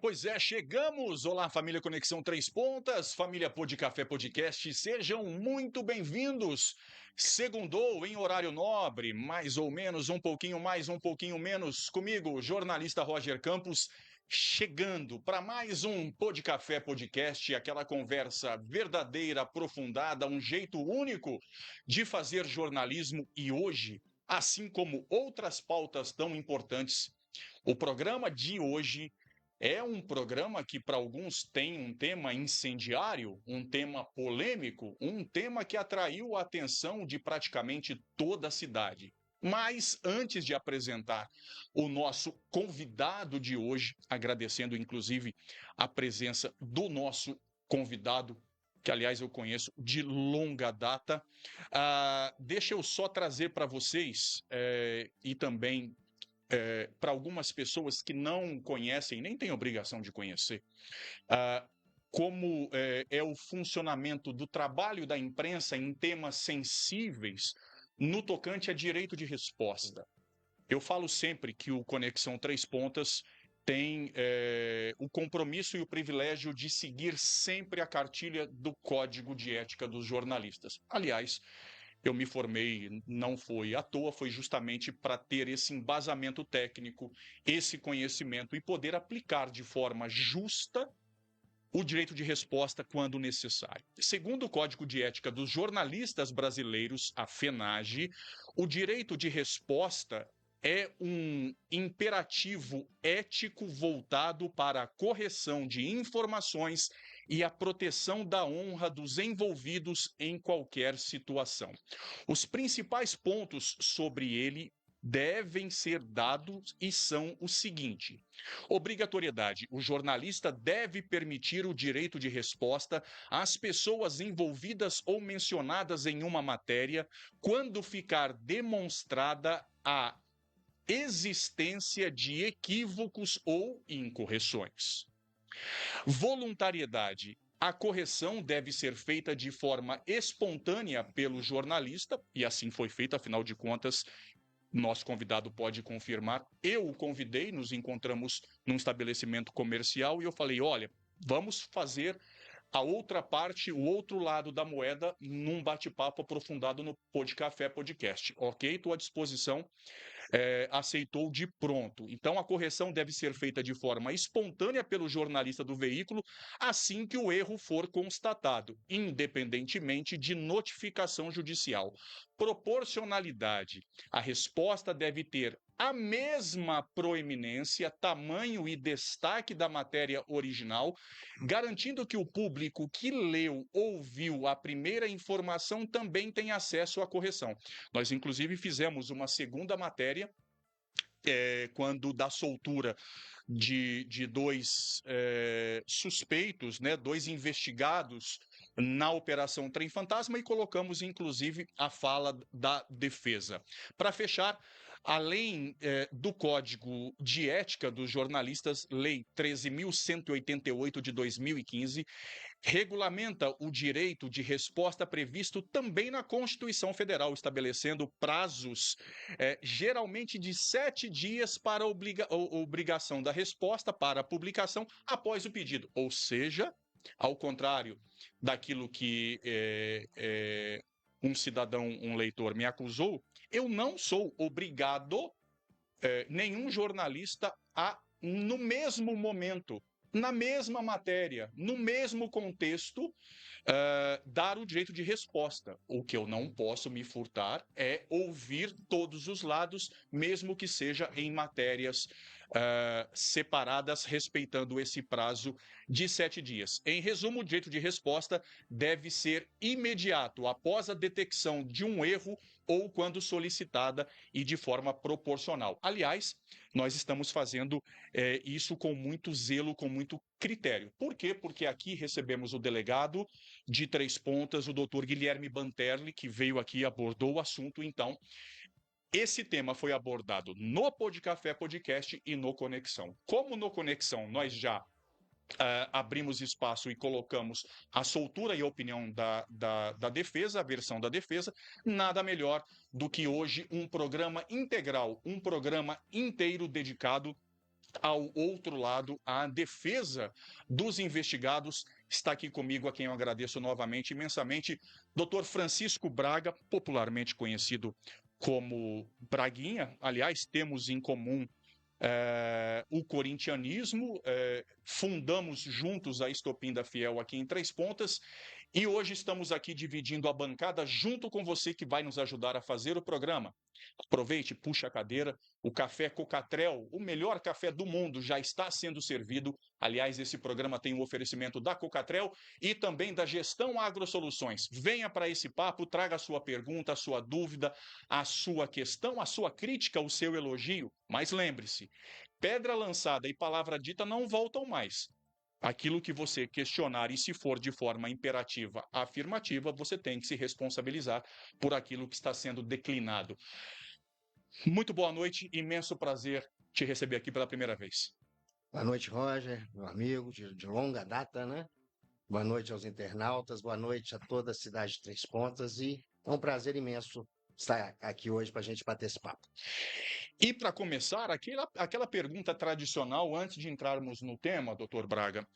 Pois é, chegamos! Olá, família Conexão Três Pontas, família Pô de Café Podcast, sejam muito bem-vindos! Segundou em horário nobre, mais ou menos, um pouquinho mais, um pouquinho menos, comigo, jornalista Roger Campos, chegando para mais um Pô de Café Podcast, aquela conversa verdadeira, aprofundada, um jeito único de fazer jornalismo e hoje, assim como outras pautas tão importantes, o programa de hoje é um programa que, para alguns, tem um tema incendiário, um tema polêmico, um tema que atraiu a atenção de praticamente toda a cidade. Mas antes de apresentar o nosso convidado de hoje, agradecendo inclusive a presença do nosso convidado, que aliás eu conheço de longa data, deixa eu só trazer para vocês e também para algumas pessoas que não conhecem, nem têm obrigação de conhecer, como é o funcionamento do trabalho da imprensa em temas sensíveis no tocante a direito de resposta. Eu falo sempre que o Conexão Três Pontas tem o compromisso e o privilégio de seguir sempre a cartilha do Código de Ética dos Jornalistas. Aliás, eu me formei, não foi à toa, foi justamente para ter esse embasamento técnico, esse conhecimento e poder aplicar de forma justa o direito de resposta quando necessário. Segundo o Código de Ética dos Jornalistas Brasileiros, a FENAGE, o direito de resposta é um imperativo ético voltado para a correção de informações e a proteção da honra dos envolvidos em qualquer situação. Os principais pontos sobre ele devem ser dados e são o seguinte: obrigatoriedade. O jornalista deve permitir o direito de resposta às pessoas envolvidas ou mencionadas em uma matéria quando ficar demonstrada a existência de equívocos ou incorreções. Voluntariedade. A correção deve ser feita de forma espontânea pelo jornalista, e assim foi feita, afinal de contas, nosso convidado pode confirmar. Eu o convidei, nos encontramos num estabelecimento comercial e eu falei: olha, vamos fazer a outra parte, o outro lado da moeda, num bate-papo aprofundado no Pô de Café Podcast. Ok? Estou à disposição. Aceitou de pronto. Então, a correção deve ser feita de forma espontânea pelo jornalista do veículo, assim que o erro for constatado, independentemente de notificação judicial. Proporcionalidade. A resposta deve ter a mesma proeminência, tamanho e destaque da matéria original, garantindo que o público que leu, ouviu a primeira informação também tem acesso à correção. Nós, inclusive, fizemos uma segunda matéria quando da soltura de dois suspeitos, né, dois investigados na Operação Trem Fantasma, e colocamos, inclusive, a fala da defesa. Para fechar, além do Código de Ética dos Jornalistas, Lei 13.188 de 2015, regulamenta o direito de resposta previsto também na Constituição Federal, estabelecendo prazos geralmente de 7 dias para a obrigação da resposta para a publicação após o pedido. Ou seja, ao contrário daquilo que um cidadão, um leitor me acusou, eu não sou obrigado, nenhum jornalista, a, no mesmo momento, na mesma matéria, no mesmo contexto, dar o direito de resposta. O que eu não posso me furtar é ouvir todos os lados, mesmo que seja em matérias separadas, respeitando esse prazo de 7 dias. Em resumo, o direito de resposta deve ser imediato, após a detecção de um erro ou quando solicitada e de forma proporcional. Aliás, nós estamos fazendo isso com muito zelo, com muito critério. Por quê? Porque aqui recebemos o delegado de Três Pontas, o doutor Guilherme Banterli, que veio aqui e abordou o assunto. Então, esse tema foi abordado no Pô de Café Podcast e no Conexão. Como no Conexão nós já abrimos espaço e colocamos a soltura e a opinião da defesa, a versão da defesa, nada melhor do que hoje um programa integral, um programa inteiro dedicado ao outro lado, a defesa dos investigados. Está aqui comigo, a quem eu agradeço novamente, imensamente, Dr. Francisco Braga, popularmente conhecido como Braguinha. Aliás, temos em comum o corintianismo, fundamos juntos a Estopim da Fiel aqui em Três Pontas, e hoje estamos aqui dividindo a bancada junto com você que vai nos ajudar a fazer o programa. Aproveite, puxa a cadeira, o café Cocatrel, o melhor café do mundo, já está sendo servido. Aliás, esse programa tem um oferecimento da Cocatrel e também da Gestão AgroSoluções. Venha para esse papo, traga a sua pergunta, a sua dúvida, a sua questão, a sua crítica, o seu elogio. Mas lembre-se, pedra lançada e palavra dita não voltam mais. Aquilo que você questionar, e se for de forma imperativa, afirmativa, você tem que se responsabilizar por aquilo que está sendo declinado. Muito boa noite, imenso prazer te receber aqui pela primeira vez. Boa noite, Roger, meu amigo de longa data, né? Boa noite aos internautas, boa noite a toda a cidade de Três Pontas e é um prazer imenso estar aqui hoje para a gente bater esse papo. E para começar, aquela pergunta tradicional, antes de entrarmos no tema, doutor Braga,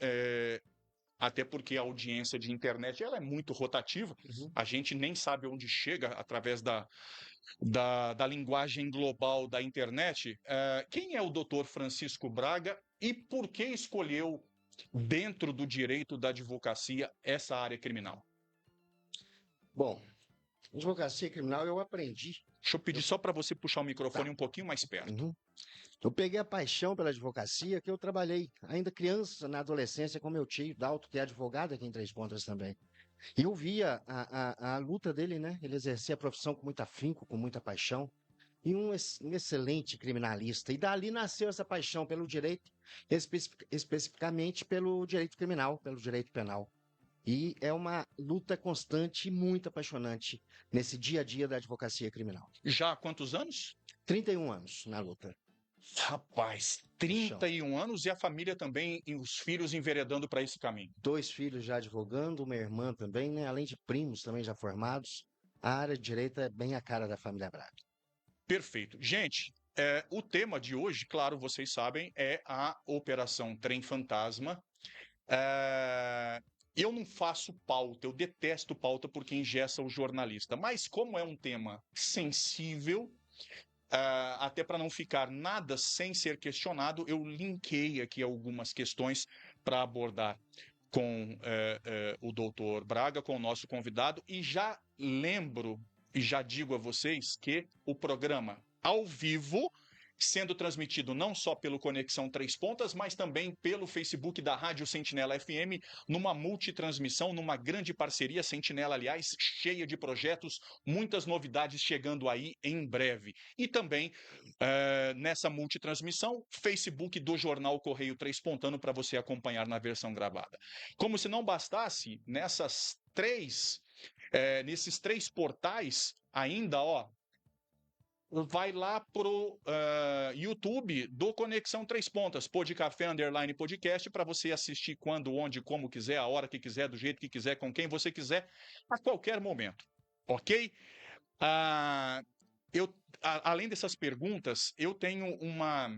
até porque a audiência de internet ela é muito rotativa, a gente nem sabe onde chega através da linguagem global da internet. Quem é o doutor Francisco Braga e por que escolheu, dentro do direito da advocacia, essa área criminal? Bom, advocacia criminal eu aprendi. Deixa eu pedir só para você puxar o microfone um pouquinho mais perto. Eu peguei a paixão pela advocacia que eu trabalhei ainda criança, na adolescência, com meu tio, Dalto, que é advogado aqui em Três Pontas também. E eu via a luta dele, né? Ele exercia a profissão com muito afinco, com muita paixão. E um excelente criminalista. E dali nasceu essa paixão pelo direito, especificamente pelo direito criminal, pelo direito penal. E é uma luta constante e muito apaixonante nesse dia a dia da advocacia criminal. Já há quantos anos? 31 anos na luta. Rapaz, 31 anos e a família também, e os filhos enveredando para esse caminho. 2 filhos já advogando, uma irmã também, né? Além de primos também já formados. A área de direito é bem a cara da família Braga. Perfeito. Gente, o tema de hoje, claro, vocês sabem, é a Operação Trem Fantasma. Eu não faço pauta, eu detesto pauta porque engessa o jornalista. Mas como é um tema sensível, até para não ficar nada sem ser questionado, eu linkei aqui algumas questões para abordar com o doutor Braga, com o nosso convidado, e já lembro e já digo a vocês que o programa ao vivo, sendo transmitido não só pelo Conexão Três Pontas, mas também pelo Facebook da Rádio Sentinela FM, numa multitransmissão, numa grande parceria. Sentinela, aliás, cheia de projetos, muitas novidades chegando aí em breve. E também, nessa multitransmissão, Facebook do Jornal Correio Três Pontano, para você acompanhar na versão gravada. Como se não bastasse, nesses três portais, ainda, vai lá pro YouTube do Conexão Três Pontas, Podcafé _ podcast, para você assistir quando, onde, como quiser, a hora que quiser, do jeito que quiser, com quem você quiser, a qualquer momento, ok? Além dessas perguntas, eu tenho uma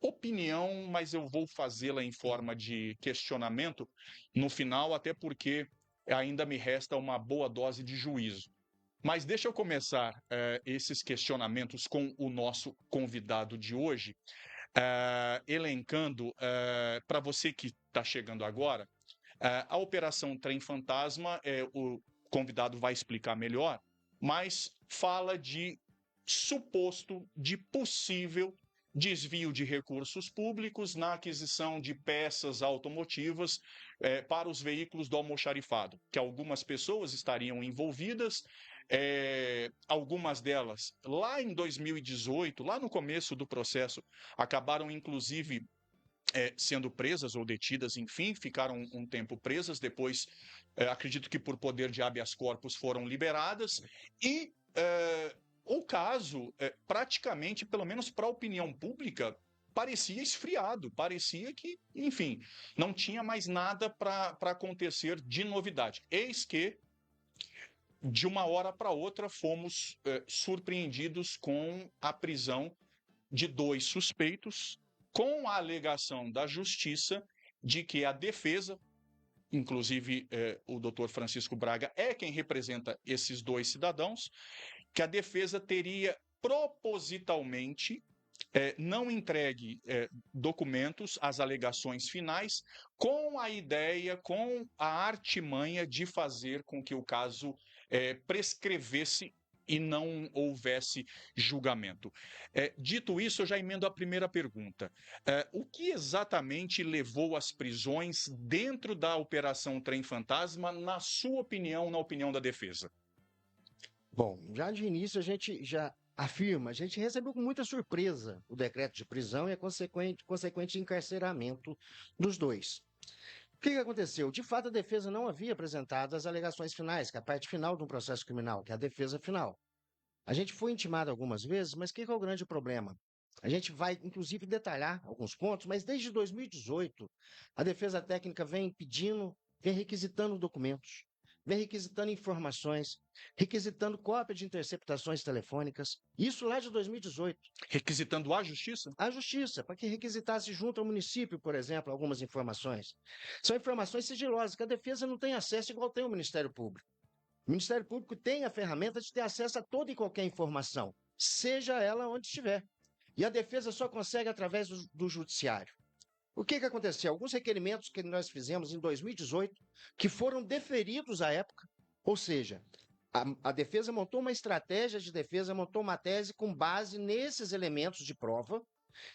opinião, mas eu vou fazê-la em forma de questionamento no final, até porque ainda me resta uma boa dose de juízo. Mas deixa eu começar esses questionamentos com o nosso convidado de hoje, elencando, para você que está chegando agora, a Operação Trem Fantasma, o convidado vai explicar melhor, mas fala de suposto, de possível desvio de recursos públicos na aquisição de peças automotivas para os veículos do almoxarifado, que algumas pessoas estariam envolvidas. Algumas delas, lá em 2018, lá no começo do processo, acabaram inclusive sendo presas ou detidas, enfim, ficaram um tempo presas, depois acredito que por poder de habeas corpus foram liberadas, e o caso, praticamente, pelo menos para a opinião pública, parecia esfriado, parecia que, enfim, não tinha mais nada para acontecer de novidade. Eis que, de uma hora para outra, fomos surpreendidos com a prisão de 2 suspeitos com a alegação da Justiça de que a defesa, inclusive o doutor Francisco Braga é quem representa esses dois cidadãos, que a defesa teria propositalmente não entregue documentos, as alegações finais, com a ideia, com a artimanha de fazer com que o caso prescrevesse e não houvesse julgamento. Dito isso, eu já emendo a primeira pergunta. O que exatamente levou às prisões dentro da Operação Trem Fantasma, na sua opinião, na opinião da defesa? Bom, já de início a gente já afirma, a gente recebeu com muita surpresa o decreto de prisão e a consequente encarceramento dos dois. O que aconteceu? De fato, a defesa não havia apresentado as alegações finais, que é a parte final de um processo criminal, que é a defesa final. A gente foi intimado algumas vezes, mas o que é o grande problema? A gente vai, inclusive, detalhar alguns pontos, mas desde 2018, a defesa técnica vem pedindo, vem requisitando documentos, vem requisitando informações, requisitando cópia de interceptações telefônicas. Isso lá de 2018. Requisitando a Justiça? A Justiça, para que requisitasse junto ao município, por exemplo, algumas informações. São informações sigilosas, que a defesa não tem acesso igual tem o Ministério Público. O Ministério Público tem a ferramenta de ter acesso a toda e qualquer informação, seja ela onde estiver. E a defesa só consegue através do judiciário. O que aconteceu? Alguns requerimentos que nós fizemos em 2018, que foram deferidos à época, ou seja, a defesa montou uma estratégia de defesa, montou uma tese com base nesses elementos de prova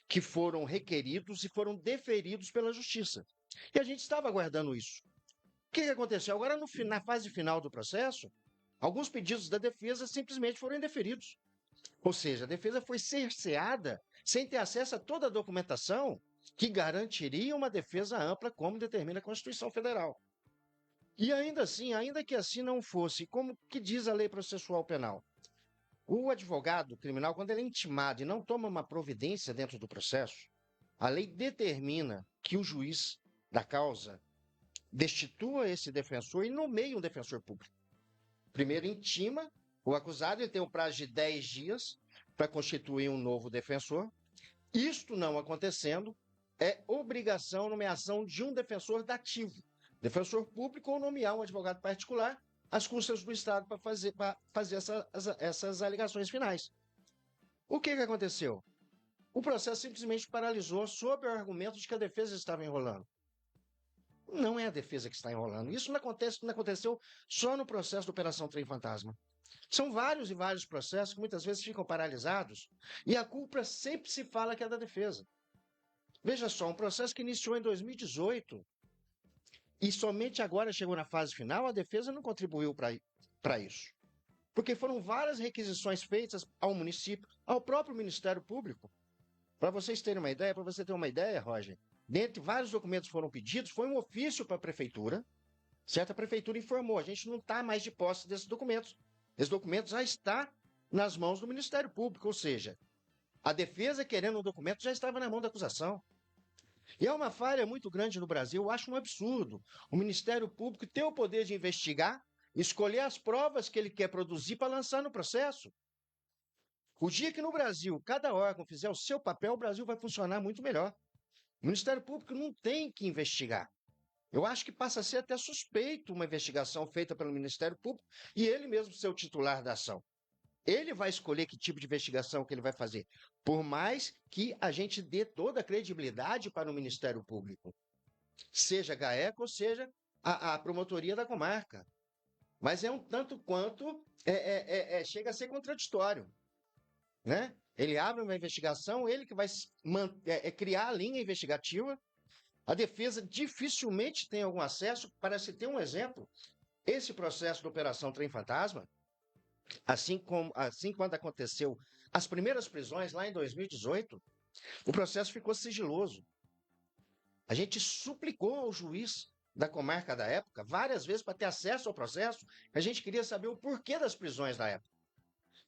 que foram requeridos e foram deferidos pela Justiça. E a gente estava aguardando isso. O que aconteceu? Agora, na fase final do processo, alguns pedidos da defesa simplesmente foram indeferidos. Ou seja, a defesa foi cerceada sem ter acesso a toda a documentação que garantiria uma defesa ampla, como determina a Constituição Federal. E ainda assim, ainda que assim não fosse, como que diz a lei processual penal? O advogado criminal, quando ele é intimado e não toma uma providência dentro do processo, a lei determina que o juiz da causa destitua esse defensor e nomeia um defensor público. Primeiro intima o acusado, ele tem um prazo de 10 dias para constituir um novo defensor. Isto não acontecendo, é obrigação a nomeação de um defensor dativo, defensor público, ou nomear um advogado particular às custas do Estado para fazer essas alegações finais. O que aconteceu? O processo simplesmente paralisou sob o argumento de que a defesa estava enrolando. Não é a defesa que está enrolando. Isso não aconteceu só no processo da Operação Trem Fantasma. São vários e vários processos que muitas vezes ficam paralisados e a culpa sempre se fala que é da defesa. Veja só, um processo que iniciou em 2018 e somente agora chegou na fase final, a defesa não contribuiu para isso. Porque foram várias requisições feitas ao município, ao próprio Ministério Público. Para vocês terem uma ideia, para você ter uma ideia, Roger, dentre vários documentos que foram pedidos, foi um ofício para a prefeitura, certo? A prefeitura informou, a gente não está mais de posse desses documentos. Esse documento já está nas mãos do Ministério Público, ou seja, a defesa querendo um documento já estava na mão da acusação. E é uma falha muito grande no Brasil, eu acho um absurdo o Ministério Público ter o poder de investigar, escolher as provas que ele quer produzir para lançar no processo. O dia que no Brasil cada órgão fizer o seu papel, o Brasil vai funcionar muito melhor. O Ministério Público não tem que investigar. Eu acho que passa a ser até suspeito uma investigação feita pelo Ministério Público e ele mesmo ser o titular da ação. Ele vai escolher que tipo de investigação que ele vai fazer, por mais que a gente dê toda a credibilidade para o Ministério Público, seja a GAECO ou seja a promotoria da comarca. Mas é um tanto quanto chega a ser contraditório, né? Ele abre uma investigação, ele que vai criar a linha investigativa. A defesa dificilmente tem algum acesso. Para se ter um exemplo, esse processo da Operação Trem Fantasma, assim quando aconteceu as primeiras prisões lá em 2018, o processo ficou sigiloso. A gente suplicou ao juiz da comarca da época várias vezes para ter acesso ao processo. A gente queria saber o porquê das prisões da época.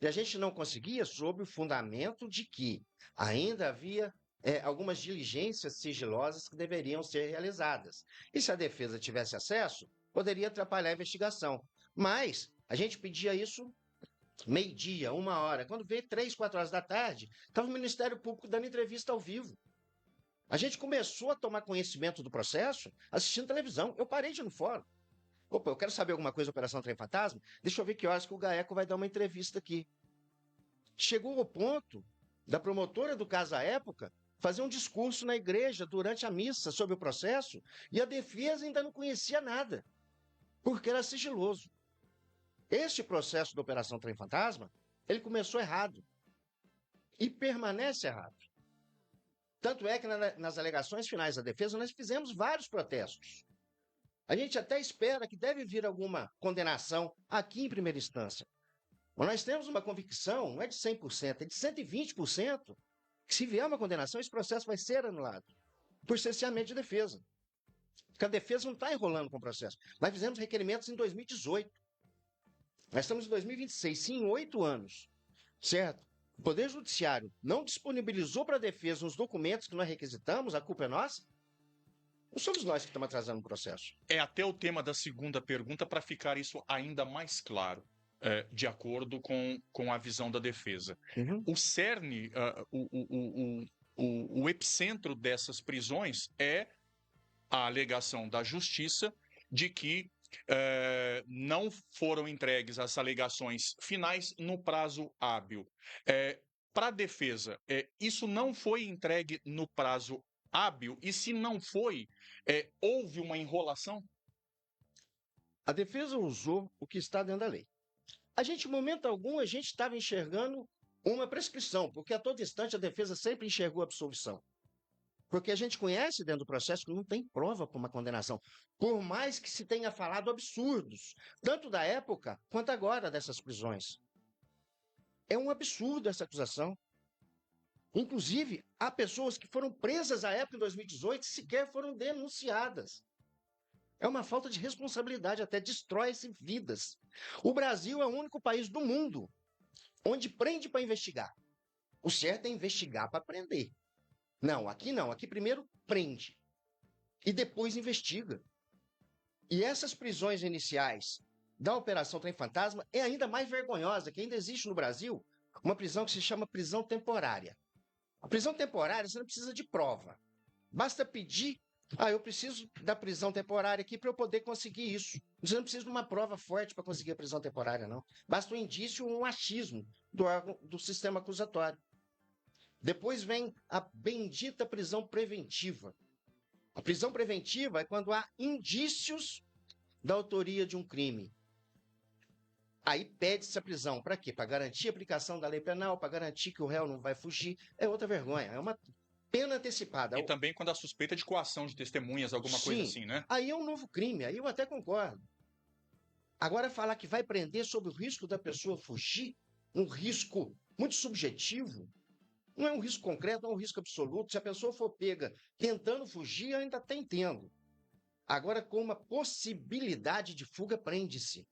E a gente não conseguia sob o fundamento de que ainda havia algumas diligências sigilosas que deveriam ser realizadas. E se a defesa tivesse acesso, poderia atrapalhar a investigação. Mas a gente pedia isso meio-dia, 1 hora. Quando veio 3, 4 horas da tarde, estava o Ministério Público dando entrevista ao vivo. A gente começou a tomar conhecimento do processo assistindo televisão. Eu parei de ir no fórum. Opa, eu quero saber alguma coisa da Operação Trem Fantasma? Deixa eu ver que horas que o GAECO vai dar uma entrevista aqui. Chegou ao ponto da promotora do caso à época fazer um discurso na igreja durante a missa sobre o processo e a defesa ainda não conhecia nada, porque era sigiloso. Este processo da Operação Trem Fantasma, ele começou errado e permanece errado. Tanto é que nas alegações finais da defesa nós fizemos vários protestos. A gente até espera que deve vir alguma condenação aqui em primeira instância. Mas nós temos uma convicção, não é de 100%, é de 120%, que se vier uma condenação, esse processo vai ser anulado por cerceamento de defesa. Porque a defesa não está enrolando com o processo. Nós fizemos requerimentos em 2018. Nós estamos em 2026, sim, em 8 anos. Certo? O Poder Judiciário não disponibilizou para a defesa os documentos que nós requisitamos, a culpa é nossa? Não somos nós que estamos atrasando o processo. É até o tema da segunda pergunta para ficar isso ainda mais claro, de acordo com a visão da defesa. Uhum. O cerne, o epicentro dessas prisões é a alegação da Justiça de que não foram entregues as alegações finais no prazo hábil. Para a defesa, isso não foi entregue no prazo hábil? E se não foi, houve uma enrolação? A defesa usou o que está dentro da lei. A gente, em momento algum, a gente estava enxergando uma prescrição, porque a todo instante a defesa sempre enxergou a absolvição. Porque a gente conhece dentro do processo que não tem prova para uma condenação, por mais que se tenha falado absurdos, tanto da época quanto agora dessas prisões. É um absurdo essa acusação. Inclusive, há pessoas que foram presas à época, em 2018, e sequer foram denunciadas. É uma falta de responsabilidade, até destrói-se vidas. O Brasil é o único país do mundo onde prende para investigar. O certo é investigar para prender. Não, aqui primeiro prende e depois investiga. E essas prisões iniciais da Operação Trem Fantasma é ainda mais vergonhosa, que ainda existe no Brasil uma prisão que se chama prisão temporária. A prisão temporária você não precisa de prova. Basta pedir, eu preciso da prisão temporária aqui para eu poder conseguir isso. Você não precisa de uma prova forte para conseguir a prisão temporária, não. Basta um indício ou um achismo do órgão do sistema acusatório. Depois vem a bendita prisão preventiva. A prisão preventiva é quando há indícios da autoria de um crime. Aí pede-se a prisão. Para quê? Para garantir a aplicação da lei penal, para garantir que o réu não vai fugir. É outra vergonha. É uma pena antecipada. E também quando há suspeita de coação de testemunhas, alguma coisa assim, né? Aí é um novo crime. Aí eu até concordo. Agora, falar que vai prender sob o risco da pessoa fugir, um risco muito subjetivo, não é um risco concreto, não é um risco absoluto. Se a pessoa for pega tentando fugir, eu ainda até entendo. Agora, com uma possibilidade de fuga, prende-se.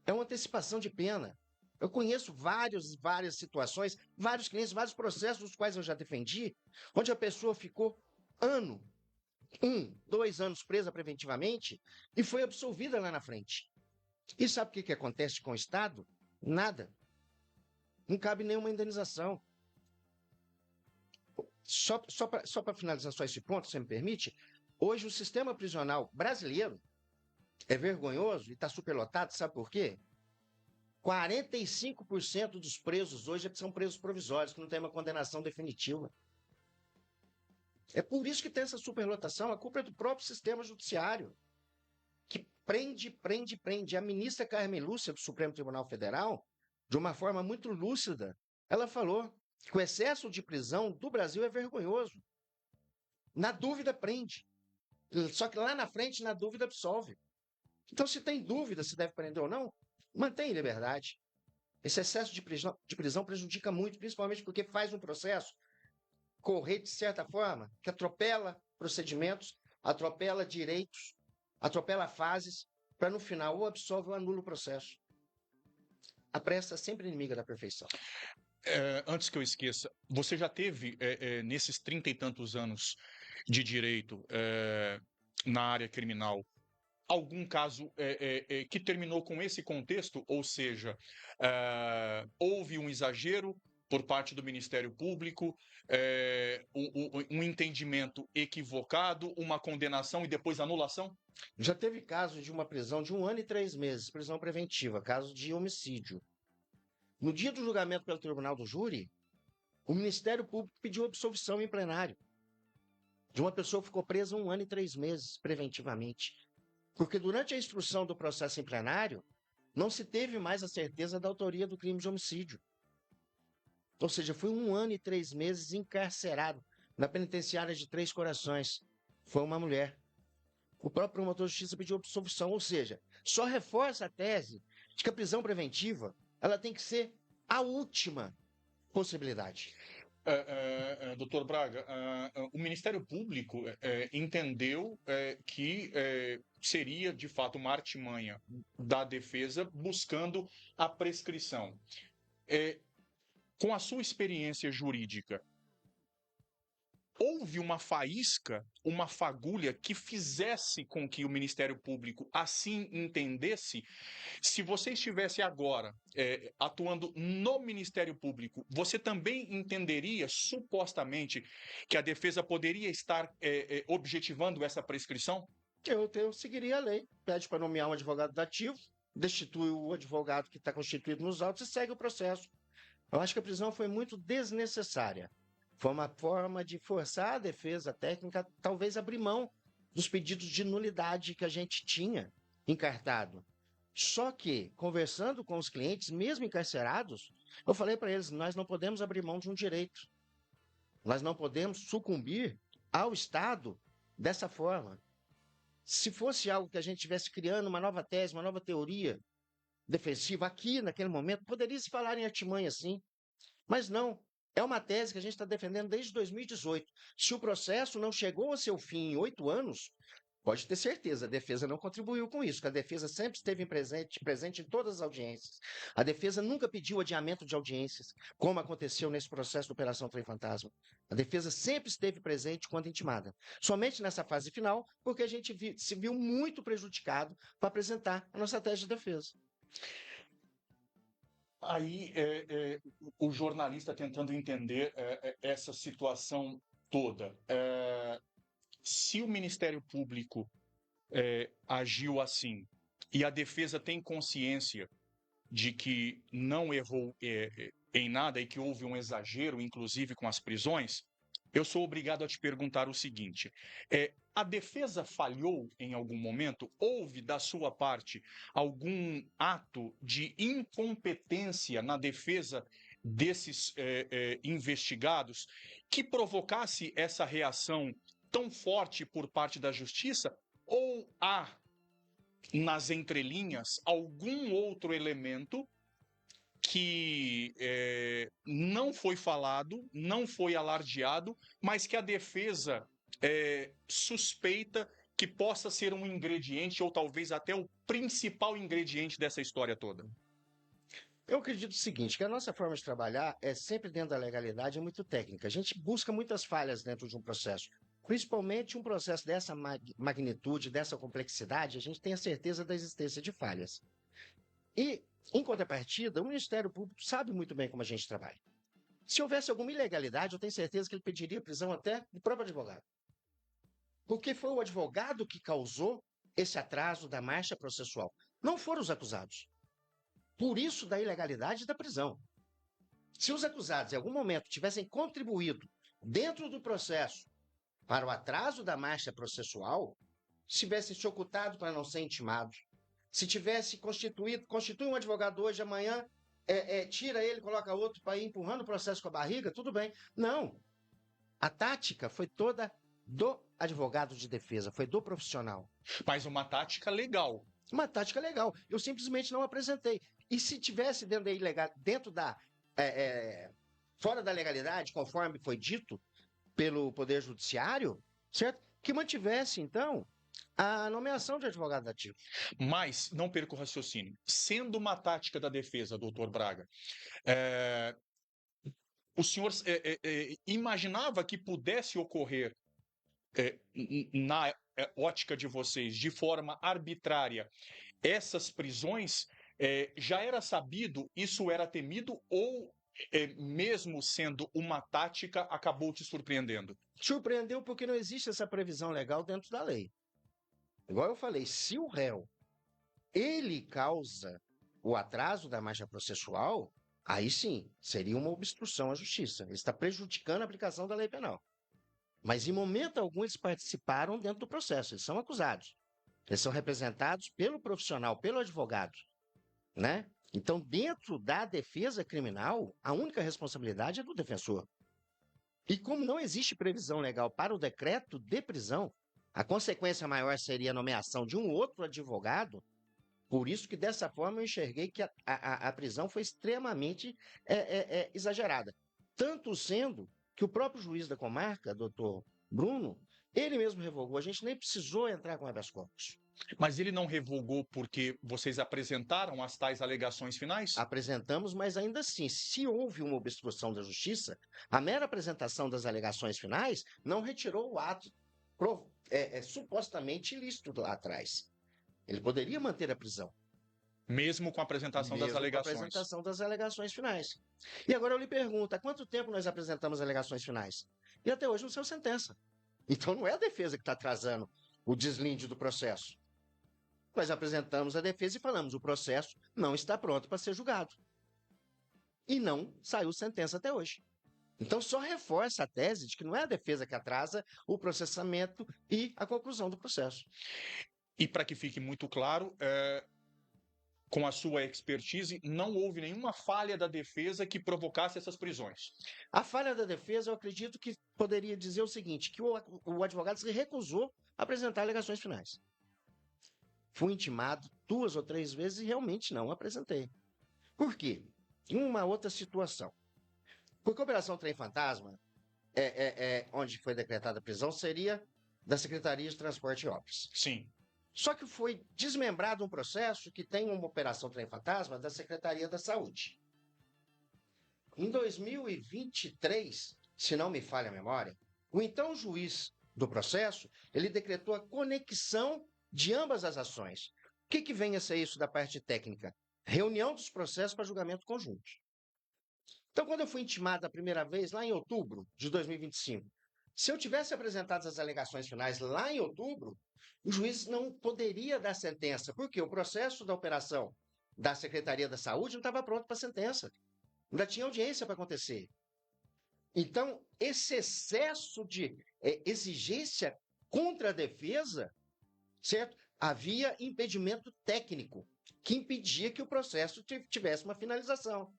É uma antecipação de pena. Eu conheço várias situações, vários clientes, vários processos dos quais eu já defendi, onde a pessoa ficou 2 anos presa preventivamente e foi absolvida lá na frente. E sabe o que acontece com o Estado? Nada. Não cabe nenhuma indenização. Só para finalizar só esse ponto, se você me permite, hoje o sistema prisional brasileiro é vergonhoso e está superlotado, sabe por quê? 45% dos presos hoje são presos provisórios, que não tem uma condenação definitiva. É por isso que tem essa superlotação, a culpa é do próprio sistema judiciário, que prende. A ministra Carmen Lúcia, do Supremo Tribunal Federal, de uma forma muito lúcida, ela falou que o excesso de prisão do Brasil é vergonhoso. Na dúvida, prende. Só que lá na frente, na dúvida, absolve. Então, se tem dúvida se deve prender ou não, mantém liberdade. Esse excesso de prisão prejudica muito, principalmente porque faz um processo correr de certa forma, que atropela procedimentos, atropela direitos, atropela fases, para no final ou absolve ou anula o processo. A pressa é sempre inimiga da perfeição. Antes que eu esqueça, você já teve, nesses 30 e tantos anos de direito na área criminal, algum caso que terminou com esse contexto? Ou seja, houve um exagero, por parte do Ministério Público, um entendimento equivocado, uma condenação e depois anulação? Já teve caso de uma prisão de 1 ano e 3 meses, prisão preventiva, caso de homicídio. No dia do julgamento pelo Tribunal do Júri, o Ministério Público pediu absolvição em plenário de uma pessoa que ficou presa 1 ano e 3 meses preventivamente. Porque durante a instrução do processo em plenário, não se teve mais a certeza da autoria do crime de homicídio. Ou seja, foi 1 ano e 3 meses encarcerado na penitenciária de Três Corações. Foi uma mulher. O próprio promotor de justiça pediu absolvição, ou seja, só reforça a tese de que a prisão preventiva ela tem que ser a última possibilidade. Doutor Braga, o Ministério Público entendeu que seria, de fato, uma artimanha da defesa buscando a prescrição. Com a sua experiência jurídica, houve uma faísca, uma fagulha que fizesse com que o Ministério Público assim entendesse? Se você estivesse agora atuando no Ministério Público, você também entenderia, supostamente, que a defesa poderia estar objetivando essa prescrição? Eu seguiria a lei. Pede para nomear um advogado dativo, destitui o advogado que está constituído nos autos e segue o processo. Eu acho que a prisão foi muito desnecessária. Foi uma forma de forçar a defesa técnica, talvez abrir mão dos pedidos de nulidade que a gente tinha encartado. Só que, conversando com os clientes, mesmo encarcerados, eu falei para eles, nós não podemos abrir mão de um direito. Nós não podemos sucumbir ao Estado dessa forma. Se fosse algo que a gente estivesse criando uma nova tese, uma nova teoria defensiva, aqui, naquele momento, poderia se falar em artimanha, sim. Mas não. É uma tese que a gente está defendendo desde 2018. Se o processo não chegou ao seu fim em 8 anos, pode ter certeza, a defesa não contribuiu com isso, que a defesa sempre esteve presente em todas as audiências. A defesa nunca pediu adiamento de audiências, como aconteceu nesse processo da Operação Trem Fantasma. A defesa sempre esteve presente quando intimada. Somente nessa fase final, porque a gente se viu muito prejudicado para apresentar a nossa tese de defesa. Aí, o jornalista tentando entender essa situação toda. Se o Ministério Público agiu assim e a defesa tem consciência de que não errou em nada e que houve um exagero, inclusive com as prisões, eu sou obrigado a te perguntar o seguinte: a defesa falhou em algum momento? Houve, da sua parte, algum ato de incompetência na defesa desses investigados que provocasse essa reação tão forte por parte da Justiça? Ou há, nas entrelinhas, algum outro elemento que não foi falado, não foi alardeado, mas que a defesa suspeita que possa ser um ingrediente ou talvez até o principal ingrediente dessa história toda? Eu acredito o seguinte, que a nossa forma de trabalhar é sempre dentro da legalidade, é muito técnica. A gente busca muitas falhas dentro de um processo. Principalmente um processo dessa magnitude, dessa complexidade, a gente tem a certeza da existência de falhas. E, em contrapartida, o Ministério Público sabe muito bem como a gente trabalha. Se houvesse alguma ilegalidade, eu tenho certeza que ele pediria prisão até do próprio advogado. Porque foi o advogado que causou esse atraso da marcha processual. Não foram os acusados. Por isso da ilegalidade da prisão. Se os acusados, em algum momento, tivessem contribuído dentro do processo para o atraso da marcha processual, se tivessem se ocultado para não ser intimados, se tivesse constitui um advogado hoje, amanhã tira ele, coloca outro para ir empurrando o processo com a barriga, tudo bem. Não. A tática foi toda do advogado de defesa, foi do profissional. Mas uma tática legal. Uma tática legal. Eu simplesmente não apresentei. E se tivesse fora da legalidade, conforme foi dito pelo Poder Judiciário, certo? Que mantivesse, então, a nomeação de advogado dativo. Mas, não perca o raciocínio, sendo uma tática da defesa, doutor Braga, o senhor imaginava que pudesse ocorrer, na ótica de vocês, de forma arbitrária, essas prisões? Já era sabido, isso era temido, ou mesmo sendo uma tática, acabou te surpreendendo? Surpreendeu porque não existe essa previsão legal dentro da lei. Igual eu falei, se o réu ele causa o atraso da marcha processual, aí sim, seria uma obstrução à justiça. Ele está prejudicando a aplicação da lei penal. Mas em momento algum eles participaram dentro do processo, eles são acusados. Eles são representados pelo profissional, pelo advogado, né? Então, dentro da defesa criminal, a única responsabilidade é do defensor. E como não existe previsão legal para o decreto de prisão, a consequência maior seria a nomeação de um outro advogado. Por isso que, dessa forma, eu enxerguei que a prisão foi extremamente exagerada. Tanto sendo que o próprio juiz da comarca, doutor Bruno, ele mesmo revogou. A gente nem precisou entrar com habeas corpus. Mas ele não revogou porque vocês apresentaram as tais alegações finais? Apresentamos, mas ainda assim, se houve uma obstrução da justiça, a mera apresentação das alegações finais não retirou o ato supostamente ilícito lá atrás. Ele poderia manter a prisão. Mesmo com a apresentação Mesmo das alegações? Com a apresentação das alegações finais. E agora eu lhe pergunto, há quanto tempo nós apresentamos alegações finais? E até hoje não saiu sentença. Então não é a defesa que está atrasando o deslinde do processo. Nós apresentamos a defesa e falamos, o processo não está pronto para ser julgado. E não saiu sentença até hoje. Então só reforça a tese de que não é a defesa que atrasa o processamento e a conclusão do processo. E para que fique muito claro, com a sua expertise, não houve nenhuma falha da defesa que provocasse essas prisões? A falha da defesa, eu acredito que poderia dizer o seguinte, que o advogado se recusou a apresentar alegações finais. Fui intimado 2 ou 3 vezes e realmente não apresentei. Por quê? Em uma outra situação. Porque a Operação Trem Fantasma, onde foi decretada a prisão, seria da Secretaria de Transporte e Obras. Sim. Só que foi desmembrado um processo que tem uma Operação Trem Fantasma da Secretaria da Saúde. Em 2023, se não me falha a memória, o então juiz do processo, ele decretou a conexão de ambas as ações. O que vem a ser isso da parte técnica? Reunião dos processos para julgamento conjunto. Então, quando eu fui intimado a primeira vez, lá em outubro de 2025, se eu tivesse apresentado as alegações finais lá em outubro, o juiz não poderia dar sentença, porque o processo da operação da Secretaria da Saúde não estava pronto para sentença. Ainda tinha audiência para acontecer. Então, esse excesso de exigência contra a defesa, certo? Havia impedimento técnico que impedia que o processo tivesse uma finalização.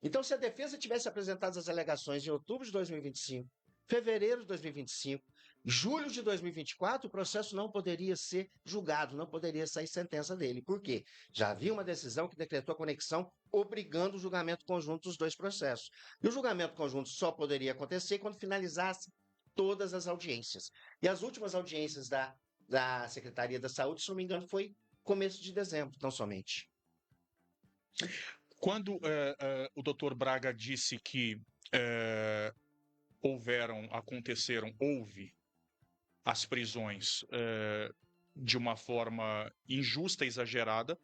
Então, se a defesa tivesse apresentado as alegações em outubro de 2025, fevereiro de 2025, julho de 2024, o processo não poderia ser julgado, não poderia sair sentença dele. Por quê? Já havia uma decisão que decretou a conexão, obrigando o julgamento conjunto dos dois processos. E o julgamento conjunto só poderia acontecer quando finalizasse todas as audiências. E as últimas audiências da Secretaria da Saúde, se não me engano, foi começo de dezembro, tão somente. Quando o doutor Braga disse que houve as prisões de uma forma injusta, exagerada,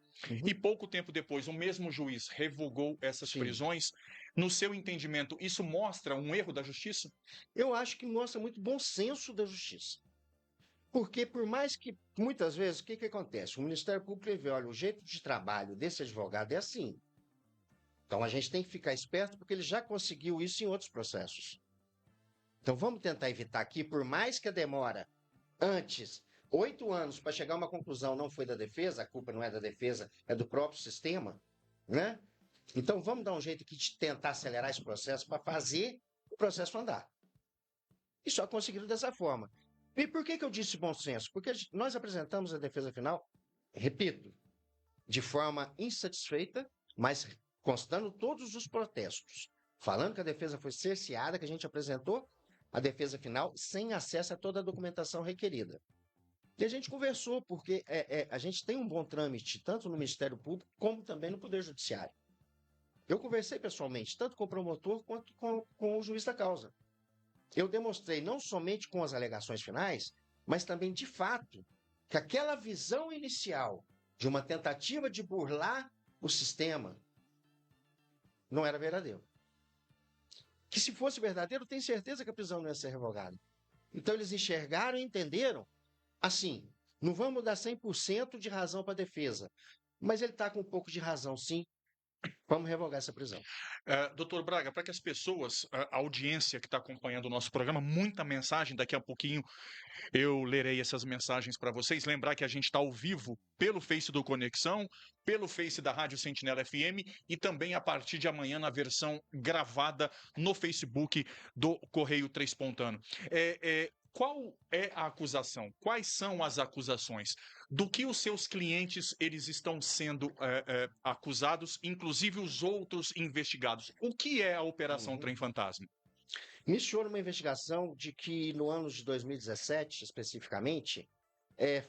e pouco tempo depois o mesmo juiz revogou essas prisões, no seu entendimento, isso mostra um erro da justiça? Eu acho que mostra muito bom senso da justiça. Porque por mais que, muitas vezes, o que acontece? O Ministério Público vê, olha, o jeito de trabalho desse advogado é assim. Então a gente tem que ficar esperto porque ele já conseguiu isso em outros processos. Então vamos tentar evitar aqui, por mais que a demora antes, 8 anos para chegar a uma conclusão não foi da defesa, a culpa não é da defesa, é do próprio sistema, né? Então vamos dar um jeito aqui de tentar acelerar esse processo para fazer o processo andar. E só conseguiram dessa forma. E por que eu disse bom senso? Porque nós apresentamos a defesa final, repito, de forma insatisfeita, mas constando todos os protestos, falando que a defesa foi cerceada, que a gente apresentou a defesa final sem acesso a toda a documentação requerida. E a gente conversou, porque a gente tem um bom trâmite, tanto no Ministério Público, como também no Poder Judiciário. Eu conversei pessoalmente, tanto com o promotor quanto com o juiz da causa. Eu demonstrei não somente com as alegações finais, mas também, de fato, que aquela visão inicial de uma tentativa de burlar o sistema não era verdadeiro. que se fosse verdadeiro, eu tenho certeza que a prisão não ia ser revogada. Então eles enxergaram e entenderam, assim, não vamos dar 100% de razão para a defesa, mas ele está com um pouco de razão, sim, vamos revogar essa prisão. Doutor Braga, para que as pessoas, a audiência que está acompanhando o nosso programa, muita mensagem, daqui a pouquinho eu lerei essas mensagens para vocês. Lembrar que a gente está ao vivo pelo Face do Conexão, pelo Face da Rádio Sentinela FM e também a partir de amanhã na versão gravada no Facebook do Correio Três Pontano. Qual é a acusação? Quais são as acusações? Do que os seus clientes eles estão sendo acusados, inclusive os outros investigados? O que é a Operação Trem Fantasma? Iniciou uma investigação de que no ano de 2017, especificamente,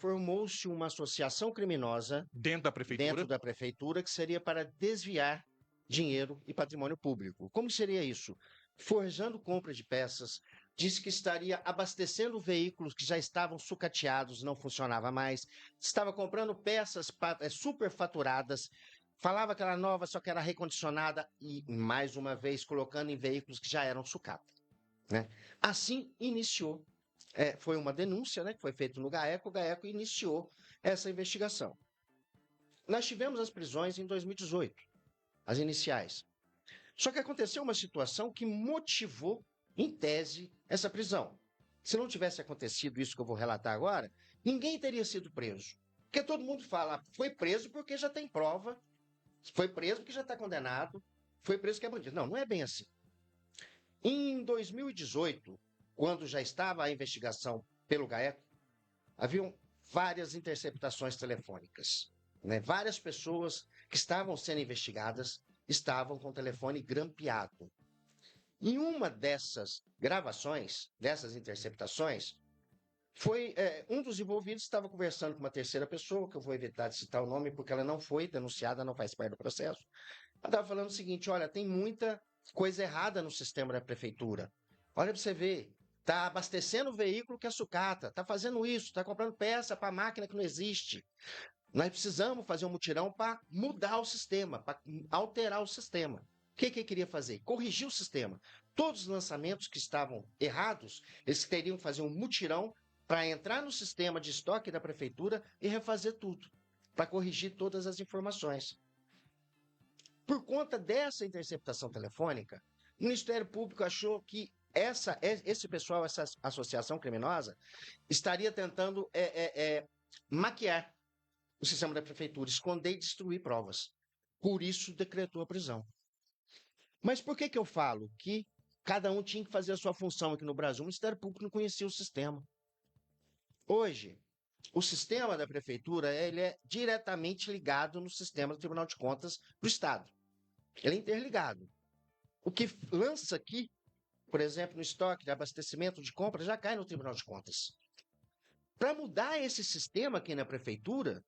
formou-se uma associação criminosa dentro da prefeitura que seria para desviar dinheiro e patrimônio público. Como seria isso? Forjando compra de peças, disse que estaria abastecendo veículos que já estavam sucateados, não funcionava mais, estava comprando peças superfaturadas, falava que era nova, só que era recondicionada e, mais uma vez, colocando em veículos que já eram sucata. Né? Assim iniciou, foi uma denúncia, né, que foi feita no GAECO, o GAECO iniciou essa investigação. Nós tivemos as prisões em 2018, as iniciais. Só que aconteceu uma situação que motivou, em tese, essa prisão. Se não tivesse acontecido isso que eu vou relatar agora, ninguém teria sido preso. Porque todo mundo fala, foi preso porque já tem prova, foi preso porque já está condenado, foi preso porque é bandido. Não, não é bem assim. Em 2018, quando já estava a investigação pelo GAECO, haviam várias interceptações telefônicas. Né? Várias pessoas que estavam sendo investigadas estavam com o telefone grampeado. Em uma dessas gravações, dessas interceptações, um dos envolvidos estava conversando com uma terceira pessoa, que eu vou evitar de citar o nome, porque ela não foi denunciada, não faz parte do processo. Ela estava falando o seguinte, olha, tem muita coisa errada no sistema da prefeitura. Olha para você ver, está abastecendo o veículo que é sucata, está fazendo isso, está comprando peça para máquina que não existe. Nós precisamos fazer um mutirão para mudar o sistema, para alterar o sistema. O que ele queria fazer? Corrigir o sistema. Todos os lançamentos que estavam errados, eles teriam que fazer um mutirão para entrar no sistema de estoque da prefeitura e refazer tudo, para corrigir todas as informações. Por conta dessa interceptação telefônica, o Ministério Público achou que esse pessoal, essa associação criminosa, estaria tentando maquiar o sistema da prefeitura, esconder e destruir provas. Por isso, decretou a prisão. Mas por que eu falo que cada um tinha que fazer a sua função aqui no Brasil? O Ministério Público não conhecia o sistema. Hoje, o sistema da prefeitura ele é diretamente ligado no sistema do Tribunal de Contas do Estado. Ele é interligado. O que lança aqui, por exemplo, no estoque de abastecimento de compra, já cai no Tribunal de Contas. Para mudar esse sistema aqui na prefeitura,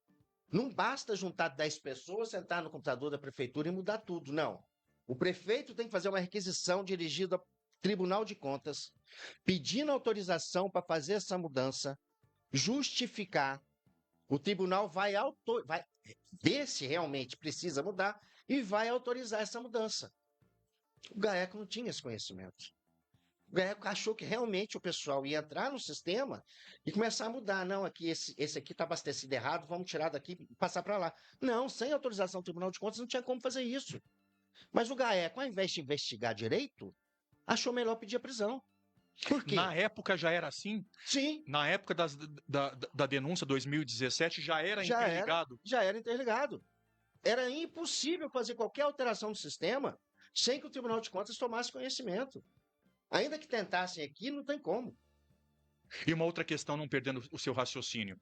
não basta juntar 10 pessoas, sentar no computador da prefeitura e mudar tudo, não. O prefeito tem que fazer uma requisição dirigida ao Tribunal de Contas, pedindo autorização para fazer essa mudança, justificar. O tribunal vai ver se realmente precisa mudar e vai autorizar essa mudança. O GAECO não tinha esse conhecimento. O GAECO achou que realmente o pessoal ia entrar no sistema e começar a mudar. Não, aqui esse aqui está abastecido errado, vamos tirar daqui e passar para lá. Não, sem autorização do Tribunal de Contas não tinha como fazer isso. Mas o GAECO, ao invés de investigar direito, achou melhor pedir a prisão. Por quê? Na época já era assim? Sim. Na época da denúncia 2017 já era interligado? Já era interligado. Era impossível fazer qualquer alteração no sistema sem que o Tribunal de Contas tomasse conhecimento. Ainda que tentassem aqui, não tem como. E uma outra questão, não perdendo o seu raciocínio.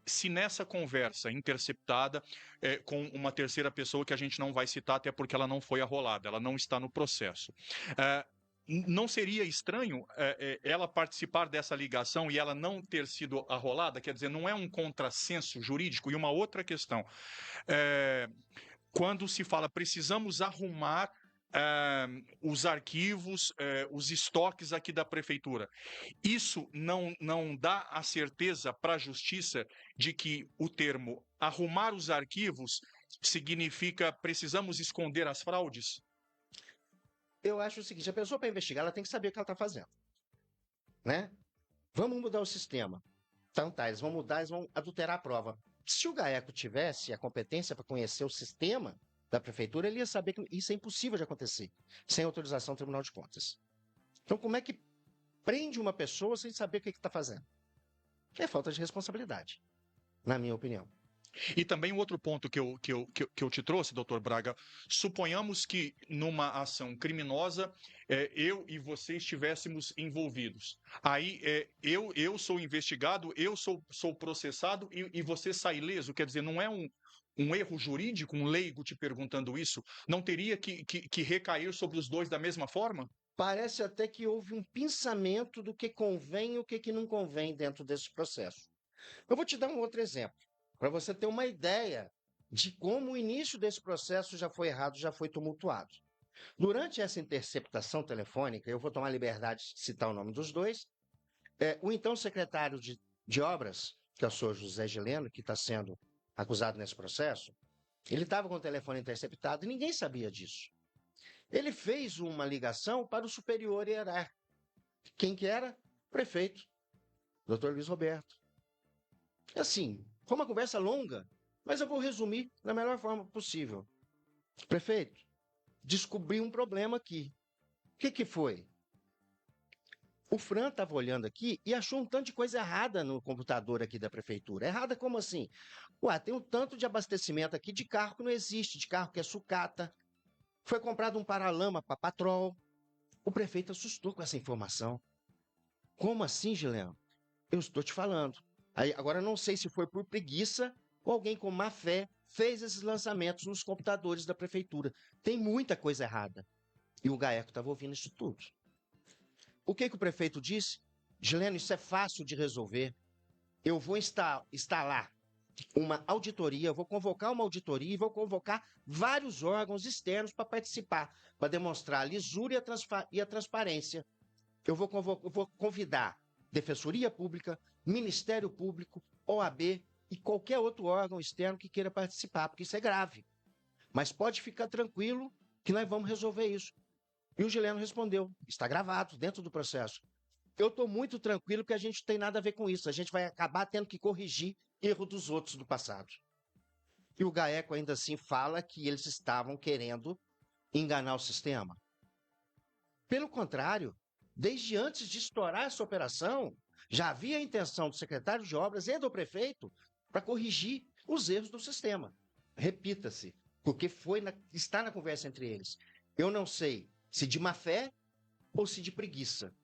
Se nessa conversa interceptada com uma terceira pessoa que a gente não vai citar, até porque ela não foi arrolada, ela não está no processo, não seria estranho ela participar dessa ligação e ela não ter sido arrolada? Quer dizer, não é um contrassenso jurídico? E uma outra questão, quando se fala precisamos arrumar os arquivos, os estoques aqui da prefeitura, isso não dá a certeza para a justiça de que o termo arrumar os arquivos significa precisamos esconder as fraudes? Eu acho o seguinte, a pessoa para investigar, ela tem que saber o que ela está fazendo, né? Vamos mudar o sistema. Então tá, eles vão mudar, eles vão adulterar a prova. Se o GAECO tivesse a competência para conhecer o sistema da prefeitura, ele ia saber que isso é impossível de acontecer, sem autorização do Tribunal de Contas. Então como é que prende uma pessoa sem saber o que está fazendo? É falta de responsabilidade, na minha opinião. E também um outro ponto que eu te trouxe, doutor Braga, suponhamos que numa ação criminosa eu e você estivéssemos envolvidos. Aí eu sou investigado, eu sou processado e você sai ileso, quer dizer, não é um erro jurídico, um leigo te perguntando isso, não teria que recair sobre os dois da mesma forma? Parece até que houve um pensamento do que convém e o que não convém dentro desse processo. Eu vou te dar um outro exemplo, para você ter uma ideia de como o início desse processo já foi errado, já foi tumultuado. Durante essa interceptação telefônica, eu vou tomar a liberdade de citar o nome dos dois, o então secretário de Obras, que é o senhor José Gileno, que está sendo acusado nesse processo, ele estava com o telefone interceptado e ninguém sabia disso. Ele fez uma ligação para o superior hierárquico. Quem que era? Prefeito, doutor Luiz Roberto. Assim, foi uma conversa longa, mas eu vou resumir da melhor forma possível. Prefeito, descobri um problema aqui. O que foi? O Fran estava olhando aqui e achou um tanto de coisa errada no computador aqui da prefeitura. Errada como assim? Ué, tem um tanto de abastecimento aqui de carro que não existe, de carro que é sucata. Foi comprado um paralama para patrol. O prefeito assustou com essa informação. Como assim, Gileno? Eu estou te falando. Aí, agora, não sei se foi por preguiça ou alguém com má fé fez esses lançamentos nos computadores da prefeitura. Tem muita coisa errada. E o GAECO estava ouvindo isso tudo. O que o prefeito disse? Gileno, isso é fácil de resolver. Eu vou instalar uma auditoria, eu vou convocar uma auditoria e vou convocar vários órgãos externos para participar, para demonstrar a lisura e a transparência. Eu vou convidar Defensoria Pública, Ministério Público, OAB e qualquer outro órgão externo que queira participar, porque isso é grave. Mas pode ficar tranquilo que nós vamos resolver isso. E o Gileno respondeu, está gravado dentro do processo. Eu estou muito tranquilo que a gente não tem nada a ver com isso. A gente vai acabar tendo que corrigir erro dos outros do passado. E o GAECO ainda assim fala que eles estavam querendo enganar o sistema. Pelo contrário, desde antes de estourar essa operação, já havia a intenção do secretário de obras e do prefeito para corrigir os erros do sistema. Repita-se, porque está na conversa entre eles. Eu não sei se de má fé ou se de preguiça.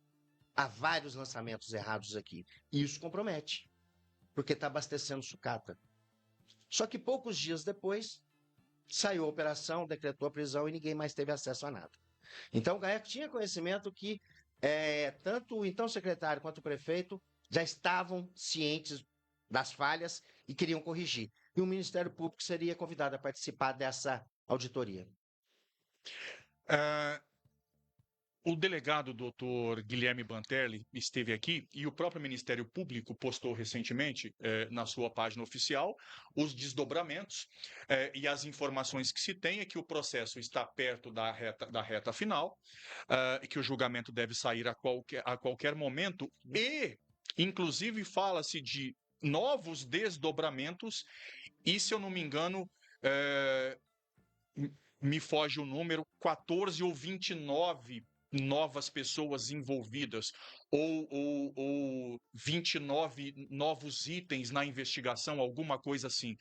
Há vários lançamentos errados aqui. E isso compromete, porque está abastecendo sucata. Só que poucos dias depois, saiu a operação, decretou a prisão e ninguém mais teve acesso a nada. Então o GAECO tinha conhecimento que tanto o então secretário quanto o prefeito já estavam cientes das falhas e queriam corrigir. E o Ministério Público seria convidado a participar dessa auditoria. O delegado doutor Guilherme Banterli esteve aqui e o próprio Ministério Público postou recentemente na sua página oficial os desdobramentos e as informações que se tem é que o processo está perto da reta final e que o julgamento deve sair a qualquer momento e, inclusive, fala-se de novos desdobramentos e, se eu não me engano, me foge o número, 14 ou 29 novas pessoas envolvidas ou 29 novos itens na investigação, alguma coisa assim.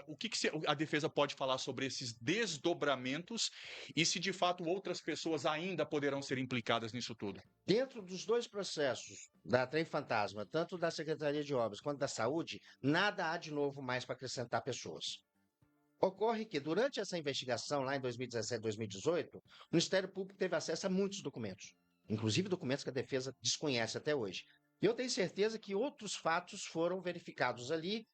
O que a defesa pode falar sobre esses desdobramentos e se de fato outras pessoas ainda poderão ser implicadas nisso tudo? Dentro dos dois processos da Trem Fantasma, tanto da Secretaria de Obras quanto da Saúde, nada há de novo mais para acrescentar pessoas. Ocorre que, durante essa investigação, lá em 2017, 2018, o Ministério Público teve acesso a muitos documentos, inclusive documentos que a defesa desconhece até hoje. E eu tenho certeza que outros fatos foram verificados ali,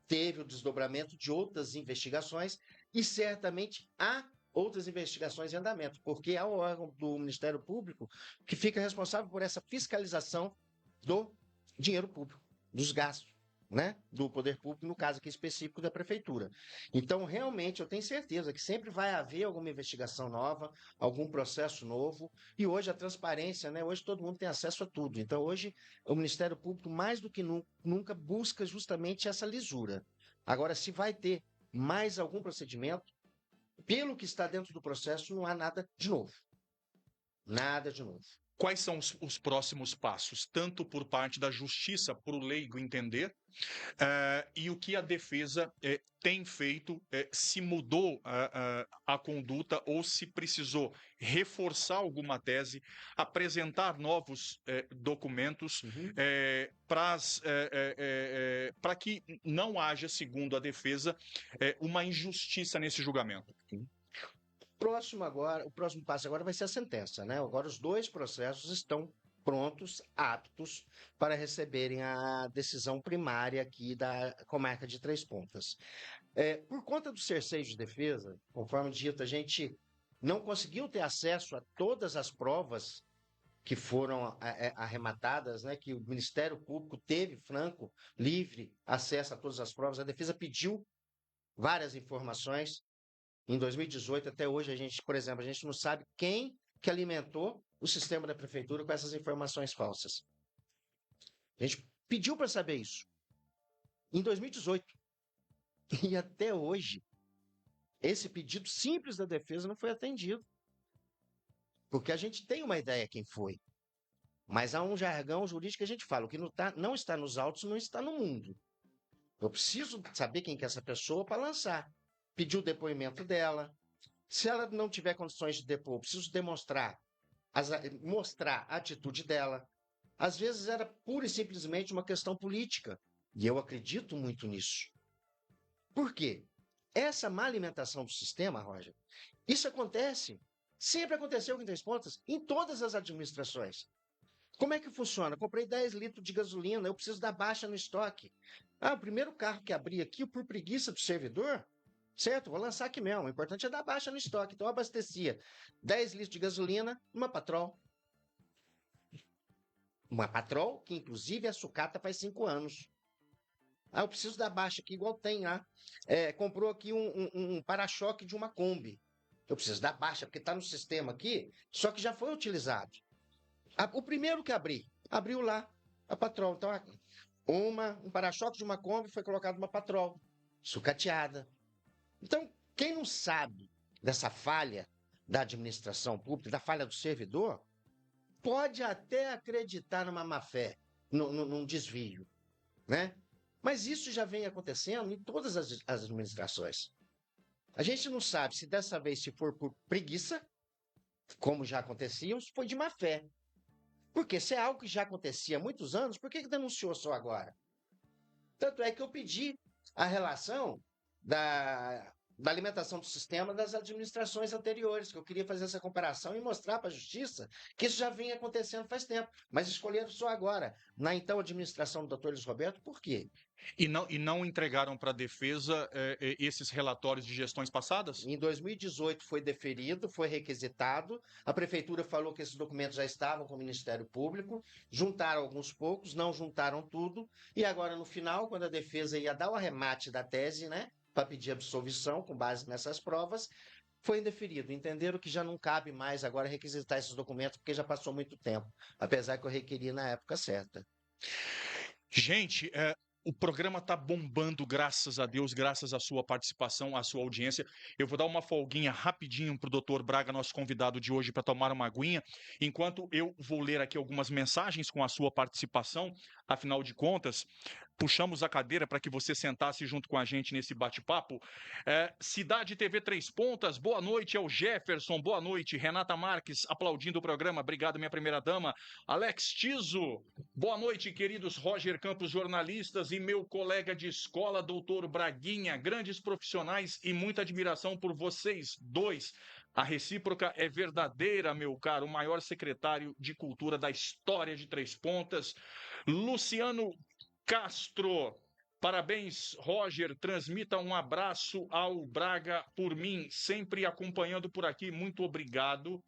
teve o desdobramento de outras investigações e certamente há outras investigações em andamento, porque há o órgão do Ministério Público que fica responsável por essa fiscalização do dinheiro público, dos gastos. né, do poder público, no caso aqui específico da prefeitura. Então, realmente, eu tenho certeza que sempre vai haver alguma investigação nova, algum processo novo, e hoje a transparência, né, hoje todo mundo tem acesso a tudo. Então, hoje o Ministério Público, mais do que nunca, busca justamente essa lisura. Agora, se vai ter mais algum procedimento, pelo que está dentro do processo, não há nada de novo. Nada de novo. Quais são os próximos passos, tanto por parte da justiça, para o leigo entender, e o que a defesa tem feito, se mudou a conduta ou se precisou reforçar alguma tese, apresentar novos documentos para que não haja, segundo a defesa, uma injustiça nesse julgamento? O próximo passo agora vai ser a sentença, né? Agora os dois processos estão prontos, aptos para receberem a decisão primária aqui da comarca de Três Pontas. Por conta do cerceio de defesa, conforme dito, a gente não conseguiu ter acesso a todas as provas que foram arrematadas, né? Que o Ministério Público teve franco, livre acesso a todas as provas. A defesa pediu várias informações. Em 2018, até hoje, a gente, por exemplo, a gente não sabe quem que alimentou o sistema da prefeitura com essas informações falsas. A gente pediu para saber isso em 2018. E até hoje, esse pedido simples da defesa não foi atendido. Porque a gente tem uma ideia quem foi. Mas há um jargão jurídico que a gente fala, o que não está nos autos não está no mundo. Eu preciso saber quem que é essa pessoa para lançar. Pedir o depoimento dela. Se ela não tiver condições de depor, eu preciso mostrar a atitude dela. Às vezes era pura e simplesmente uma questão política. E eu acredito muito nisso. Por quê? Essa má alimentação do sistema, Roger, isso acontece. Sempre aconteceu em Três Pontas, em todas as administrações. Como é que funciona? Comprei 10 litros de gasolina, eu preciso dar baixa no estoque. O primeiro carro que abri aqui, por preguiça do servidor, certo? Vou lançar aqui mesmo. O importante é dar baixa no estoque. Então, eu abastecia 10 litros de gasolina, uma Patrol. Uma Patrol, que inclusive a sucata faz 5 anos. Eu preciso dar baixa aqui, igual tem lá. Comprou aqui um para-choque de uma Kombi. Eu preciso dar baixa, porque está no sistema aqui, só que já foi utilizado. O primeiro que abriu lá a Patrol. Então, um para-choque de uma Kombi foi colocado uma Patrol, sucateada. Então, quem não sabe dessa falha da administração pública, da falha do servidor, pode até acreditar numa má-fé, num desvio, né? Mas isso já vem acontecendo em todas as administrações. A gente não sabe se dessa vez se for por preguiça, como já acontecia, ou se foi de má-fé. Porque se é algo que já acontecia há muitos anos, por que denunciou só agora? Tanto é que eu pedi a relação da alimentação do sistema das administrações anteriores, que eu queria fazer essa comparação e mostrar para a Justiça que isso já vinha acontecendo faz tempo, mas escolheram só agora, na então administração do Dr. Luiz Roberto, por quê? E não entregaram para a defesa esses relatórios de gestões passadas? Em 2018 foi deferido, foi requisitado, a prefeitura falou que esses documentos já estavam com o Ministério Público, juntaram alguns poucos, não juntaram tudo, e agora no final, quando a defesa ia dar o arremate da tese, né, para pedir absolvição com base nessas provas, foi indeferido. Entenderam que já não cabe mais agora requisitar esses documentos, porque já passou muito tempo, apesar que eu requeri na época certa. Gente, o programa está bombando, graças a Deus, graças à sua participação, à sua audiência. Eu vou dar uma folguinha rapidinho para o Dr. Braga, nosso convidado de hoje, para tomar uma aguinha, enquanto eu vou ler aqui algumas mensagens com a sua participação. Afinal de contas, puxamos a cadeira para que você sentasse junto com a gente nesse bate-papo. Cidade TV Três Pontas, boa noite, é o Jefferson, boa noite. Renata Marques, aplaudindo o programa, obrigado, minha primeira-dama. Alex Tiso, boa noite, queridos Roger Campos, jornalistas, e meu colega de escola, doutor Braguinha, grandes profissionais e muita admiração por vocês dois. A recíproca é verdadeira, meu caro, o maior secretário de cultura da história de Três Pontas. Luciano Castro, parabéns, Roger. Transmita um abraço ao Braga por mim, sempre acompanhando por aqui. Muito obrigado.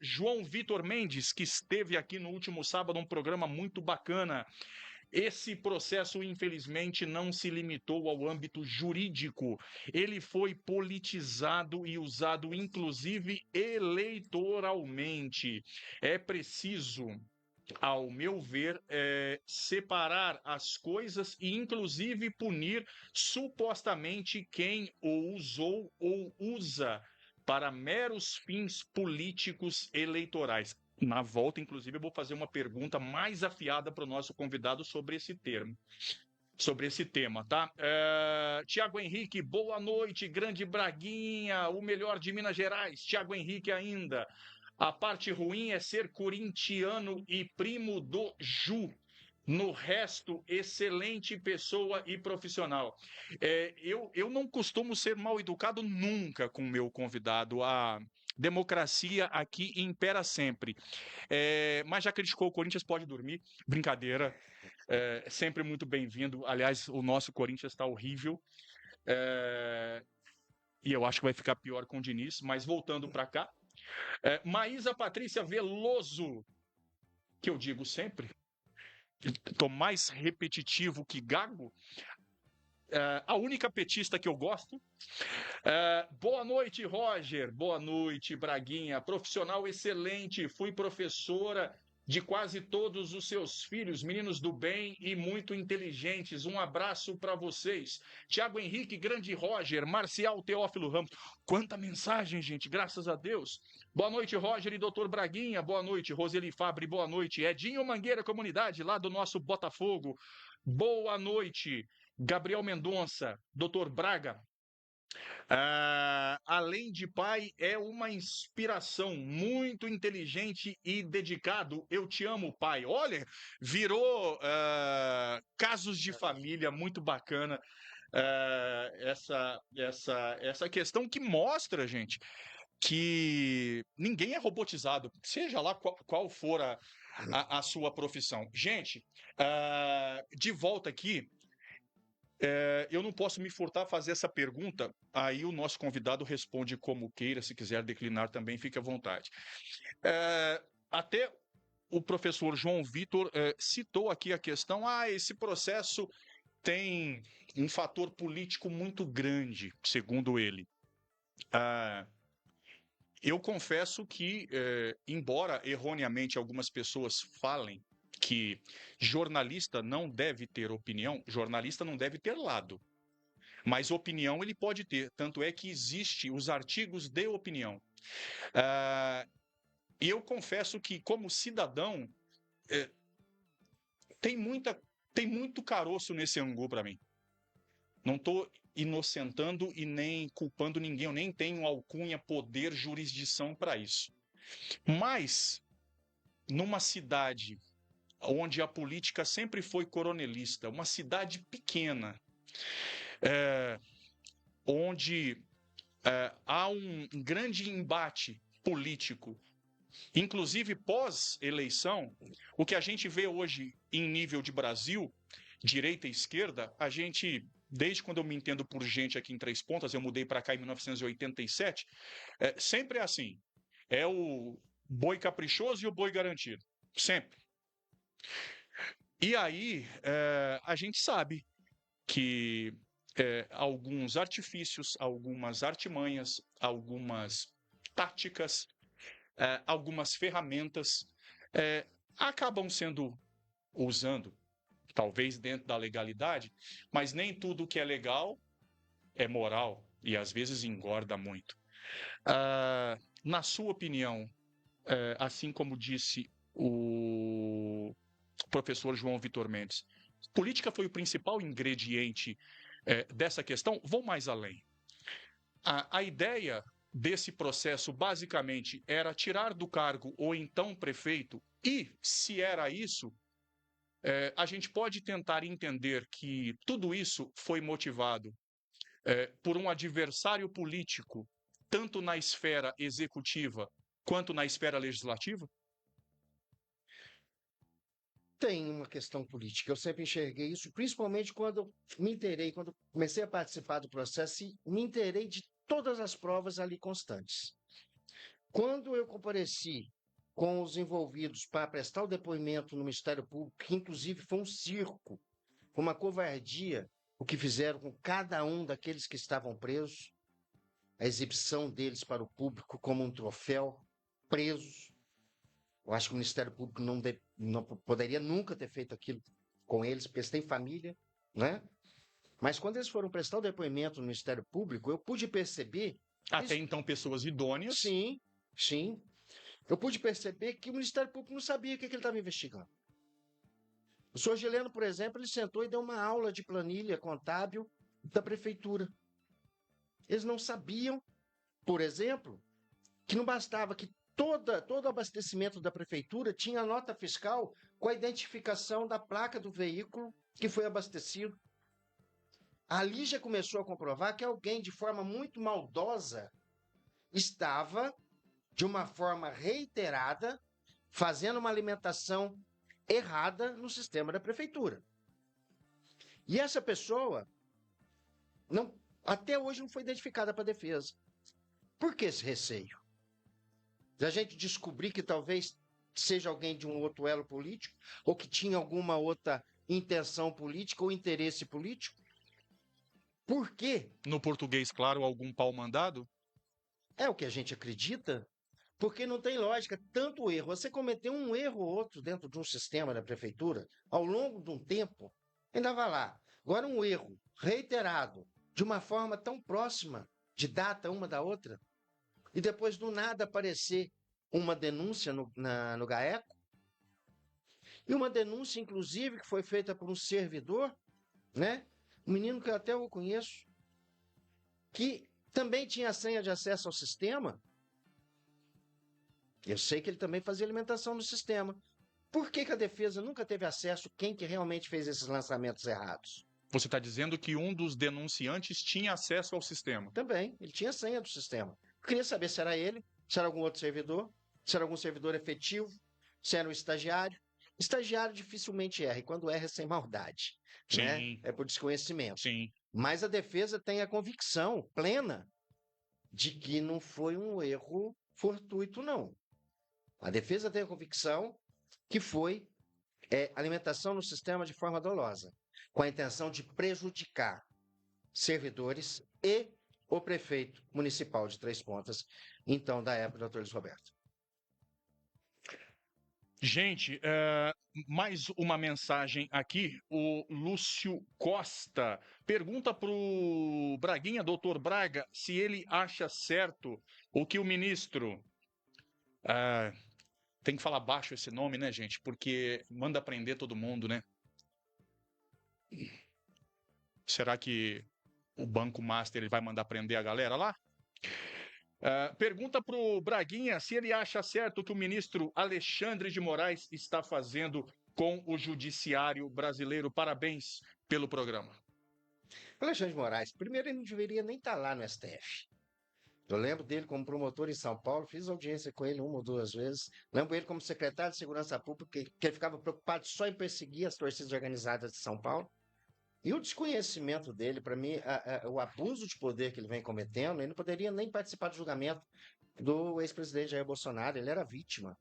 João Vitor Mendes, que esteve aqui no último sábado, um programa muito bacana. Esse processo, infelizmente, não se limitou ao âmbito jurídico. Ele foi politizado e usado, inclusive, eleitoralmente. É preciso, ao meu ver, separar as coisas e, inclusive, punir supostamente quem o usou ou usa para meros fins políticos eleitorais. Na volta, inclusive, eu vou fazer uma pergunta mais afiada para o nosso convidado sobre esse tema, tá? Tiago Henrique, boa noite, grande Braguinha, o melhor de Minas Gerais. Tiago Henrique ainda. A parte ruim é ser corintiano e primo do Ju. No resto, excelente pessoa e profissional. Eu não costumo ser mal educado nunca com o meu convidado. A democracia aqui impera sempre. Mas já criticou o Corinthians, pode dormir. Brincadeira. Sempre muito bem-vindo. Aliás, o nosso Corinthians está horrível. E eu acho que vai ficar pior com o Diniz. Mas voltando para cá. Maísa Patrícia Veloso, que eu digo sempre, estou mais repetitivo que gago. A única petista que eu gosto. Boa noite, Roger. Boa noite, Braguinha. Profissional excelente. Fui professora de quase todos os seus filhos, meninos do bem e muito inteligentes. Um abraço para vocês. Tiago Henrique, grande Roger, Marcial Teófilo Ramos. Quanta mensagem, gente, graças a Deus. Boa noite, Roger e doutor Braguinha. Boa noite, Roseli Fabre. Boa noite. Edinho Mangueira Comunidade, lá do nosso Botafogo. Boa noite. Gabriel Mendonça, doutor Braga. Além de pai, é uma inspiração, muito inteligente e dedicado. Eu te amo, pai. Olha, virou casos de família, muito bacana essa questão que mostra, gente, que ninguém é robotizado, seja lá qual for a sua profissão. Gente, de volta aqui. Eu não posso me furtar a fazer essa pergunta, aí o nosso convidado responde como queira, se quiser declinar também, fique à vontade. Até o professor João Vitor citou aqui a questão, esse processo tem um fator político muito grande, segundo ele. Eu confesso que, embora erroneamente algumas pessoas falem que jornalista não deve ter opinião, jornalista não deve ter lado. Mas opinião ele pode ter, tanto é que existem os artigos de opinião. E eu confesso que, como cidadão, tem muito caroço nesse angu para mim. Não estou inocentando e nem culpando ninguém, eu nem tenho alcunha, poder, jurisdição para isso. Mas, numa cidade onde a política sempre foi coronelista, uma cidade pequena, onde há um grande embate político, inclusive pós-eleição, o que a gente vê hoje em nível de Brasil, direita e esquerda, a gente, desde quando eu me entendo por gente aqui em Três Pontas, eu mudei para cá em 1987, sempre é assim, é o boi caprichoso e o boi garantido, sempre. E aí, a gente sabe que alguns artifícios, algumas artimanhas, algumas táticas, algumas ferramentas acabam sendo usando, talvez dentro da legalidade, mas nem tudo que é legal é moral e às vezes engorda muito. Na sua opinião, assim como disse o professor João Vitor Mendes, política foi o principal ingrediente dessa questão? Vou mais além. A ideia desse processo, basicamente, era tirar do cargo o então prefeito e, se era isso, a gente pode tentar entender que tudo isso foi motivado por um adversário político, tanto na esfera executiva quanto na esfera legislativa? Tem uma questão política. Eu sempre enxerguei isso, principalmente quando eu me inteirei, quando comecei a participar do processo e me inteirei de todas as provas ali constantes. Quando eu compareci com os envolvidos para prestar o depoimento no Ministério Público, que inclusive foi um circo, foi uma covardia o que fizeram com cada um daqueles que estavam presos, a exibição deles para o público como um troféu, presos. Eu acho que o Ministério Público não poderia nunca ter feito aquilo com eles, porque eles têm família, né? Mas quando eles foram prestar o depoimento no Ministério Público, eu pude perceber... Até então, pessoas idôneas. Sim, sim. Eu pude perceber que o Ministério Público não sabia o que ele estava investigando. O senhor Gileno, por exemplo, ele sentou e deu uma aula de planilha contábil da prefeitura. Eles não sabiam, por exemplo, que não bastava que todo o abastecimento da prefeitura tinha nota fiscal com a identificação da placa do veículo que foi abastecido. Ali já começou a comprovar que alguém, de forma muito maldosa, estava, de uma forma reiterada, fazendo uma alimentação errada no sistema da prefeitura. E essa pessoa, até hoje, não foi identificada para a defesa. Por que esse receio? Da gente descobrir que talvez seja alguém de um outro elo político, ou que tinha alguma outra intenção política ou interesse político? Por quê? No português, claro, algum pau mandado? É o que a gente acredita, porque não tem lógica tanto erro. Você cometeu um erro ou outro dentro de um sistema da prefeitura, ao longo de um tempo, ainda vai lá. Agora um erro reiterado, de uma forma tão próxima de data uma da outra, e depois do nada aparecer uma denúncia no GAECO, e uma denúncia, inclusive, que foi feita por um servidor, né? Um menino que até eu conheço, que também tinha senha de acesso ao sistema. Eu sei que ele também fazia alimentação no sistema. Por que a defesa nunca teve acesso a quem que realmente fez esses lançamentos errados? Você está dizendo que um dos denunciantes tinha acesso ao sistema? Também, ele tinha senha do sistema. Eu queria saber se era ele, se era algum outro servidor, se era algum servidor efetivo, se era um estagiário. Estagiário dificilmente erra, e quando erra é sem maldade. Sim. Né? É por desconhecimento. Sim. Mas a defesa tem a convicção plena de que não foi um erro fortuito, não. A defesa tem a convicção que foi alimentação no sistema de forma dolosa, com a intenção de prejudicar servidores e o prefeito municipal de Três Pontas, então da época do doutor Luiz Roberto. Gente, mais uma mensagem aqui. O Lúcio Costa pergunta para o Braguinha, doutor Braga, se ele acha certo o que o ministro... tem que falar baixo esse nome, né, gente? Porque manda prender todo mundo, né? Será que o Banco Master ele vai mandar prender a galera lá? Pergunta para o Braguinha se ele acha certo o que o ministro Alexandre de Moraes está fazendo com o judiciário brasileiro. Parabéns pelo programa. Alexandre de Moraes, primeiro ele não deveria nem estar lá no STF. Eu lembro dele como promotor em São Paulo, fiz audiência com ele uma ou duas vezes. Lembro ele como secretário de Segurança Pública, que ele ficava preocupado só em perseguir as torcidas organizadas de São Paulo. E o desconhecimento dele, para mim, o abuso de poder que ele vem cometendo, ele não poderia nem participar do julgamento do ex-presidente Jair Bolsonaro, ele era vítima,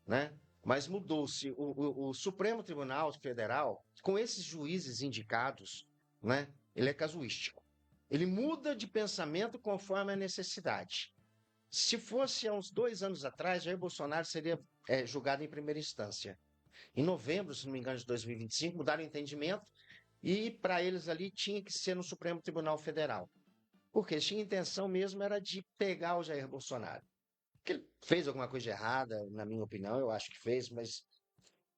né? Mas mudou-se. O Supremo Tribunal Federal, com esses juízes indicados, né? Ele é casuístico. Ele muda de pensamento conforme a necessidade. Se fosse há uns 2 anos atrás, Jair Bolsonaro seria julgado em primeira instância. Em novembro, se não me engano, de 2025, mudaram o entendimento e para eles ali tinha que ser no Supremo Tribunal Federal. Porque eles tinham intenção mesmo era de pegar o Jair Bolsonaro. Que ele fez alguma coisa errada, na minha opinião, eu acho que fez, mas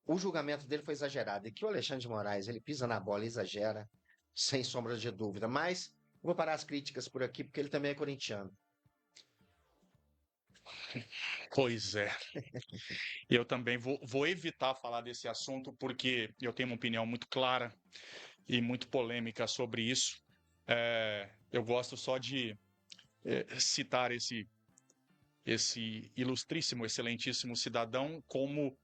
o julgamento dele foi exagerado. E que o Alexandre de Moraes, ele pisa na bola e exagera, sem sombra de dúvida. Mas vou parar as críticas por aqui, porque ele também é corintiano. Pois é. Eu também vou evitar falar desse assunto, porque eu tenho uma opinião muito clara e muito polêmica sobre isso. Eu gosto só de citar esse ilustríssimo, excelentíssimo cidadão como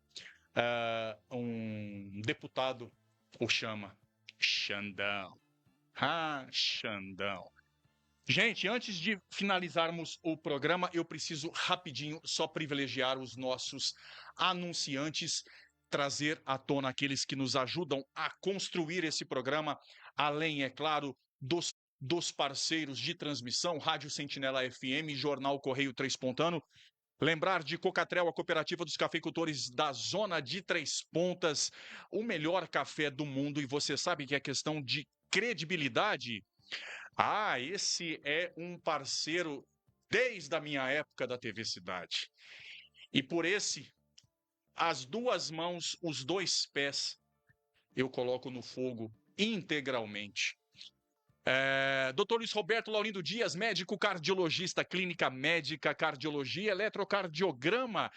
um deputado o chama. Xandão. Xandão. Gente, antes de finalizarmos o programa, eu preciso rapidinho só privilegiar os nossos anunciantes, trazer à tona aqueles que nos ajudam a construir esse programa, além, é claro, dos parceiros de transmissão, Rádio Sentinela FM, Jornal Correio Três Pontano. Lembrar de Cocatrel, a cooperativa dos cafeicultores da zona de Três Pontas, o melhor café do mundo. E você sabe que é questão de credibilidade. Ah, esse é um parceiro desde a minha época da TV Cidade. E por esse, as duas mãos, os dois pés, eu coloco no fogo integralmente. Dr. Luiz Roberto Laurindo Dias, médico cardiologista, clínica médica, cardiologia, eletrocardiograma.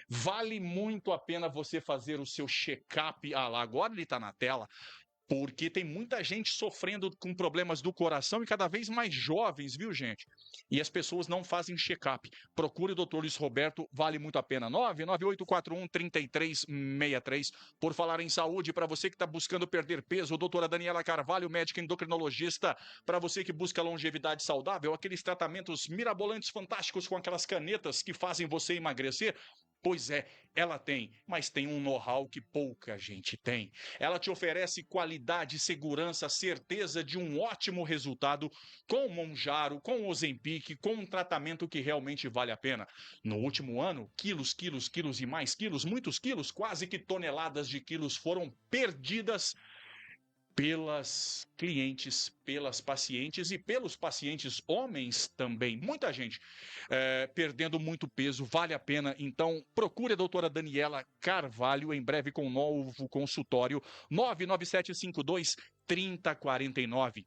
Vale muito a pena você fazer o seu check-up. Ah lá, agora ele está na tela. Porque tem muita gente sofrendo com problemas do coração e cada vez mais jovens, viu, gente? E as pessoas não fazem check-up. Procure o Dr. Luiz Roberto, vale muito a pena. 99841-3363. Por falar em saúde, para você que está buscando perder peso, doutora Daniela Carvalho, médica endocrinologista. Para você que busca longevidade saudável, aqueles tratamentos mirabolantes, fantásticos com aquelas canetas que fazem você emagrecer. Pois é, ela tem, mas tem um know-how que pouca gente tem. Ela te oferece qualidade, segurança, certeza de um ótimo resultado com Monjaro, com Ozempic, com um tratamento que realmente vale a pena. No último ano, quilos e mais quilos, muitos quilos, quase que toneladas de quilos foram perdidas pelas clientes, pelas pacientes e pelos pacientes homens também. Muita gente perdendo muito peso, vale a pena. Então, procure a doutora Daniela Carvalho, em breve com um novo consultório, 99752-3049.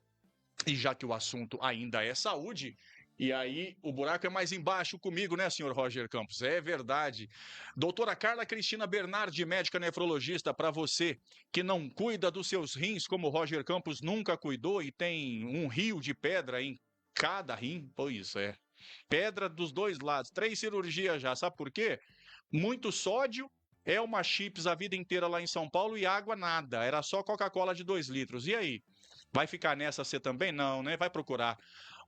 E já que o assunto ainda é saúde, e aí o buraco é mais embaixo comigo, né, senhor Roger Campos? É verdade. Doutora Carla Cristina Bernardi, médica nefrologista, para você que não cuida dos seus rins como o Roger Campos nunca cuidou e tem um rio de pedra em cada rim, pois é. Pedra dos dois lados, 3 cirurgias já, sabe por quê? Muito sódio, uma chips a vida inteira lá em São Paulo e água nada, era só Coca-Cola de 2 litros. E aí? Vai ficar nessa você também? Não, né? Vai procurar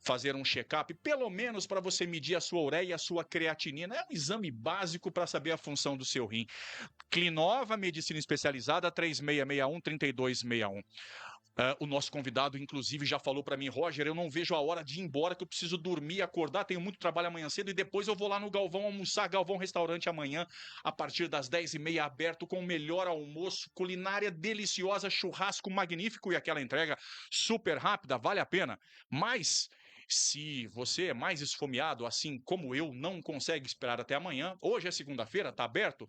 fazer um check-up, pelo menos para você medir a sua ureia e a sua creatinina. É um exame básico para saber a função do seu rim. Clinova, medicina especializada, 3661-3261. O nosso convidado, inclusive, já falou para mim, Roger, eu não vejo a hora de ir embora, que eu preciso dormir, acordar, tenho muito trabalho amanhã cedo e depois eu vou lá no Galvão almoçar, Galvão Restaurante amanhã, a partir das 10h30, aberto com o melhor almoço, culinária deliciosa, churrasco magnífico e aquela entrega super rápida, vale a pena. Mas se você é mais esfomeado, assim como eu, não consegue esperar até amanhã, hoje é segunda-feira, tá aberto,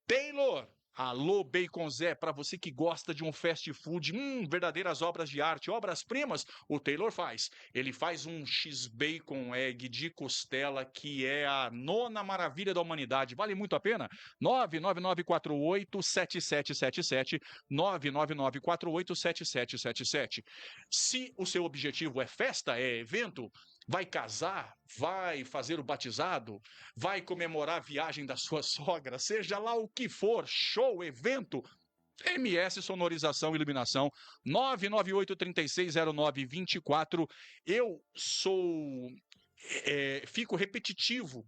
Taylor! Alô, Bacon Zé, para você que gosta de um fast food, verdadeiras obras de arte, obras-primas, o Taylor faz. Ele faz um X-Bacon Egg de costela, que é a nona maravilha da humanidade. Vale muito a pena? 99948-7777, 99948-7777. Se o seu objetivo é festa, é evento, vai casar, vai fazer o batizado, vai comemorar a viagem da sua sogra, seja lá o que for, show, evento, MS Sonorização e Iluminação, 998-3609-24. Eu fico repetitivo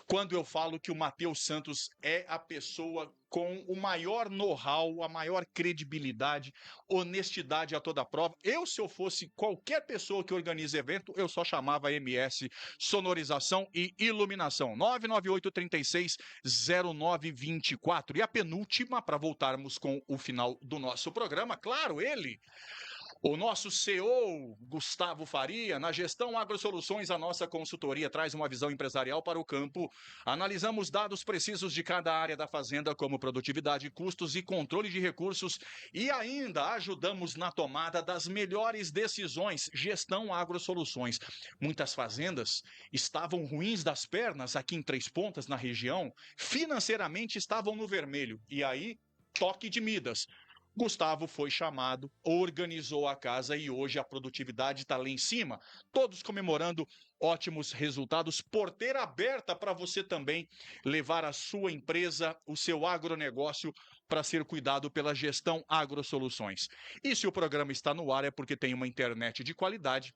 quando eu falo que o Matheus Santos é a pessoa com o maior know-how, a maior credibilidade, honestidade a toda prova. Se eu fosse qualquer pessoa que organiza evento, eu só chamava MS Sonorização e Iluminação. 998-3609-24. E a penúltima, para voltarmos com o final do nosso programa, claro, ele... O nosso CEO, Gustavo Faria, na Gestão AgroSoluções, a nossa consultoria traz uma visão empresarial para o campo. Analisamos dados precisos de cada área da fazenda, como produtividade, custos e controle de recursos, e ainda ajudamos na tomada das melhores decisões. Gestão AgroSoluções. Muitas fazendas estavam ruins das pernas aqui em Três Pontas, na região, financeiramente estavam no vermelho. E aí, toque de Midas. Gustavo foi chamado, organizou a casa e hoje a produtividade está lá em cima. Todos comemorando ótimos resultados. Porteira aberta para você também levar a sua empresa, o seu agronegócio, para ser cuidado pela Gestão AgroSoluções. E se o programa está no ar é porque tem uma internet de qualidade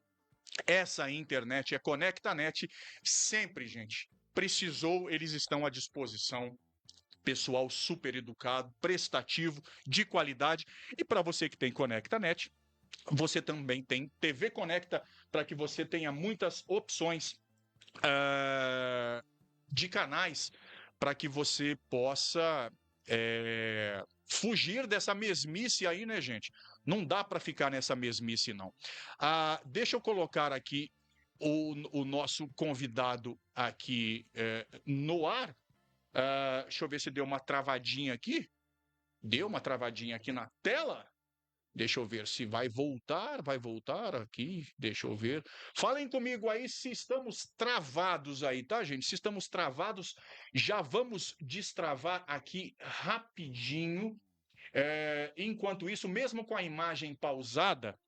Essa internet é ConectaNet. Sempre, gente, precisou, eles estão à disposição. Pessoal super educado, prestativo, de qualidade. E para você que tem ConectaNet, você também tem TV Conecta, para que você tenha muitas opções de canais para que você possa fugir dessa mesmice aí, né, gente? Não dá para ficar nessa mesmice, não. Deixa eu colocar aqui o nosso convidado aqui no ar. Deixa eu ver se deu uma travadinha aqui. Deu uma travadinha aqui na tela? Deixa eu ver se vai voltar aqui, deixa eu ver. Falem comigo aí se estamos travados aí, tá, gente? Se estamos travados, já vamos destravar aqui rapidinho. Enquanto isso, mesmo com a imagem pausada,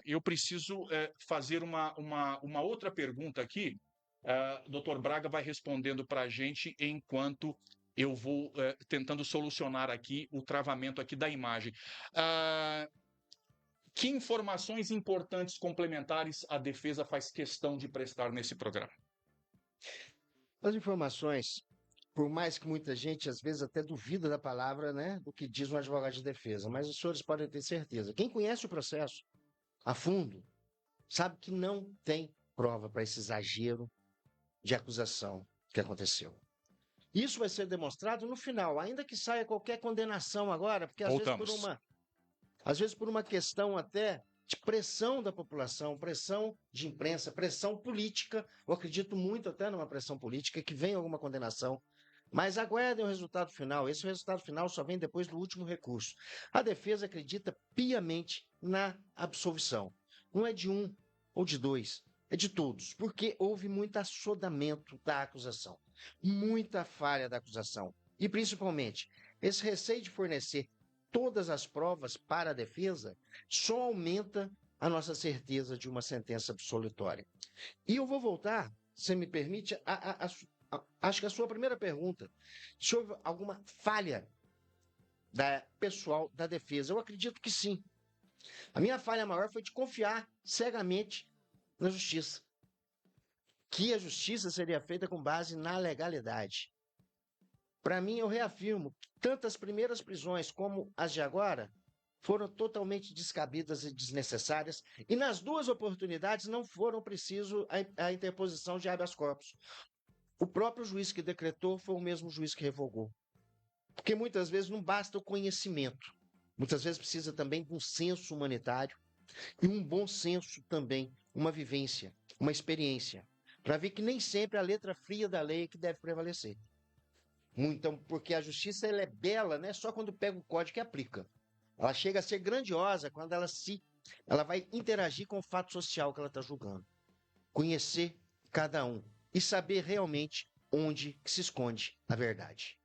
eu preciso fazer uma outra pergunta aqui. Dr. Braga vai respondendo para a gente enquanto eu vou tentando solucionar aqui o travamento aqui da imagem. Que informações importantes complementares a defesa faz questão de prestar nesse programa? As informações, por mais que muita gente às vezes até duvida da palavra, né, do que diz um advogado de defesa, mas os senhores podem ter certeza. Quem conhece o processo a fundo sabe que não tem prova para esse exagero de acusação que aconteceu. Isso vai ser demonstrado no final, ainda que saia qualquer condenação agora, porque às vezes por uma questão até de pressão da população, pressão de imprensa, pressão política, eu acredito muito até numa pressão política que venha alguma condenação, mas aguardem o resultado final. Esse resultado final só vem depois do último recurso. A defesa acredita piamente na absolvição. Não é de um ou de dois, é de todos, porque houve muito assodamento da acusação, muita falha da acusação, e principalmente esse receio de fornecer todas as provas para a defesa só aumenta a nossa certeza de uma sentença absolutória. E eu vou voltar, se me permite, acho que a sua primeira pergunta, se houve alguma falha da pessoal da defesa. Eu acredito que sim. A minha falha maior foi de confiar cegamente na justiça, que a justiça seria feita com base na legalidade. Para mim, eu reafirmo, tanto as primeiras prisões como as de agora foram totalmente descabidas e desnecessárias, e nas duas oportunidades não foram preciso a interposição de habeas corpus. O próprio juiz que decretou foi o mesmo juiz que revogou. Porque muitas vezes não basta o conhecimento, muitas vezes precisa também de um senso humanitário e um bom senso também, uma vivência, uma experiência, para ver que nem sempre a letra fria da lei é que deve prevalecer. Então, porque a justiça ela é bela, né? Só quando pega o código e aplica. Ela chega a ser grandiosa quando ela vai interagir com o fato social que ela está julgando. Conhecer cada um e saber realmente onde que se esconde a verdade.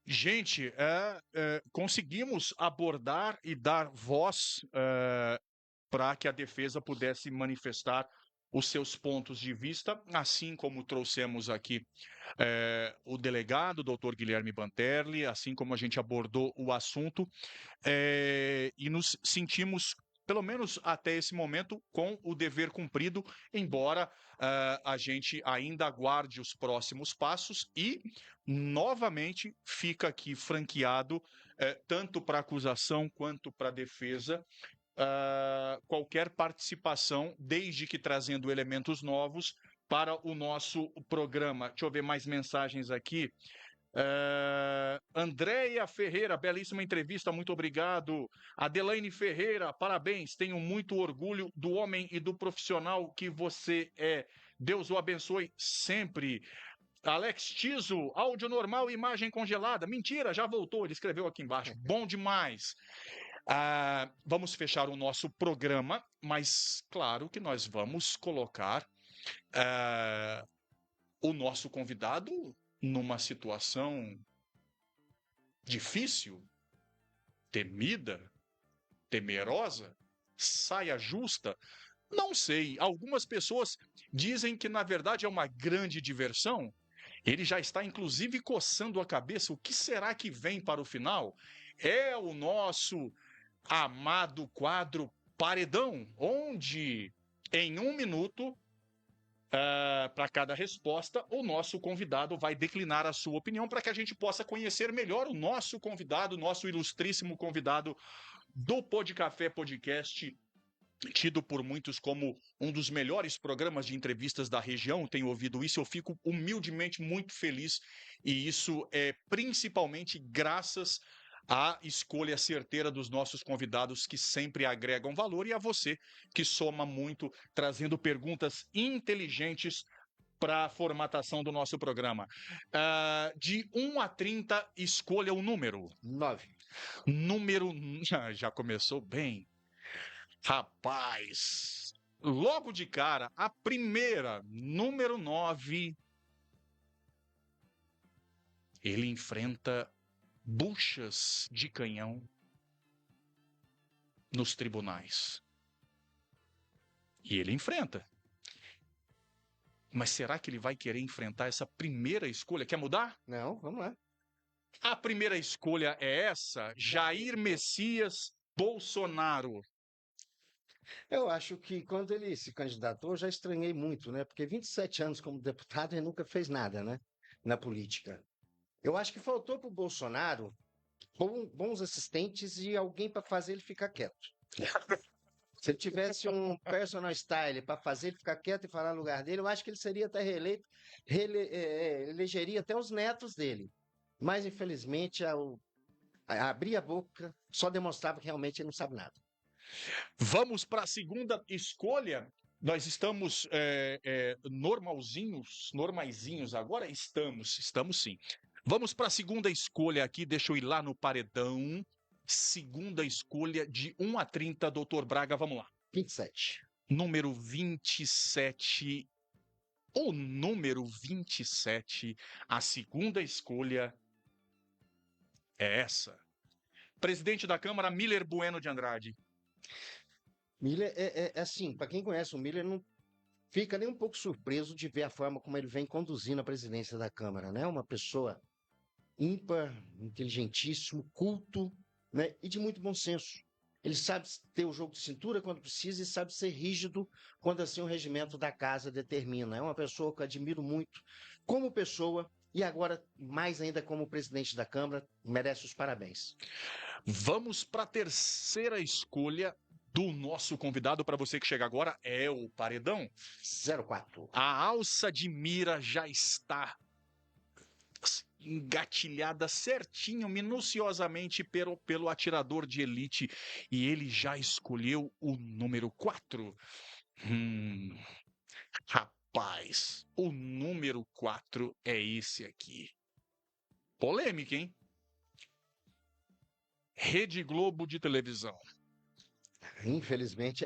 Gente, conseguimos abordar e dar voz para que a defesa pudesse manifestar os seus pontos de vista, assim como trouxemos aqui o delegado, o doutor Guilherme Banterli, assim como a gente abordou o assunto, e nos sentimos, pelo menos até esse momento, com o dever cumprido, embora a gente ainda aguarde os próximos passos e, novamente, fica aqui franqueado, tanto para a acusação quanto para a defesa, qualquer participação, desde que trazendo elementos novos para o nosso programa. Deixa eu ver mais mensagens aqui. Andréia Ferreira, belíssima entrevista, muito obrigado. Adelaine Ferreira, parabéns, tenho muito orgulho do homem e do profissional que você é. Deus o abençoe sempre. Alex Tiso, áudio normal, imagem congelada. Mentira, já voltou, ele escreveu aqui embaixo. Bom demais. Vamos fechar o nosso programa, mas claro que nós vamos colocar o nosso convidado numa situação difícil, temida, temerosa, saia justa. Não sei, algumas pessoas dizem que na verdade é uma grande diversão. Ele já está inclusive coçando a cabeça. O que será que vem para o final? É o nosso amado quadro paredão, onde em 1 minuto, para cada resposta, o nosso convidado vai declinar a sua opinião para que a gente possa conhecer melhor o nosso convidado, nosso ilustríssimo convidado do Pod Café Podcast, tido por muitos como um dos melhores programas de entrevistas da região. Tenho ouvido isso, eu fico humildemente muito feliz, e isso é principalmente graças à escolha certeira dos nossos convidados, que sempre agregam valor, e a você, que soma muito, trazendo perguntas inteligentes para a formatação do nosso programa. De 1 a 30, escolha o número. 9. Número... Já começou bem. Rapaz, logo de cara, a primeira, número 9, ele enfrenta buchas de canhão nos tribunais. E ele enfrenta. Mas será que ele vai querer enfrentar essa primeira escolha? Quer mudar? Não, vamos lá. A primeira escolha é essa: Jair Messias Bolsonaro. Eu acho que quando ele se candidatou, eu já estranhei muito, né? Porque 27 anos como deputado, ele nunca fez nada, né? Na política. Eu acho que faltou para o Bolsonaro bons assistentes e alguém para fazer ele ficar quieto. Se ele tivesse um personal style para fazer ele ficar quieto e falar no lugar dele, eu acho que ele seria até reeleito, elegeria até os netos dele. Mas, infelizmente, abrir a boca só demonstrava que realmente ele não sabe nada. Vamos para a segunda escolha. Nós estamos normaizinhos agora? Estamos sim. Vamos para a segunda escolha aqui, deixa eu ir lá no paredão. Segunda escolha de 1 a 30, doutor Braga, vamos lá. 27. Número 27. O número 27, a segunda escolha é essa. Presidente da Câmara, Miller Bueno de Andrade. Miller é assim, para quem conhece o Miller, não fica nem um pouco surpreso de ver a forma como ele vem conduzindo a presidência da Câmara, né? Uma pessoa ímpar, inteligentíssimo, culto, né? E de muito bom senso. Ele sabe ter o jogo de cintura quando precisa e sabe ser rígido quando assim o regimento da casa determina. É uma pessoa que eu admiro muito como pessoa e agora mais ainda como presidente da Câmara, merece os parabéns. Vamos para a terceira escolha do nosso convidado. Para você que chega agora, é o paredão. 04. A alça de mira já está engatilhada certinho, minuciosamente pelo atirador de elite, e ele já escolheu o número 4. Rapaz, o número 4 é esse aqui. Polêmica, hein? Rede Globo de televisão. Infelizmente,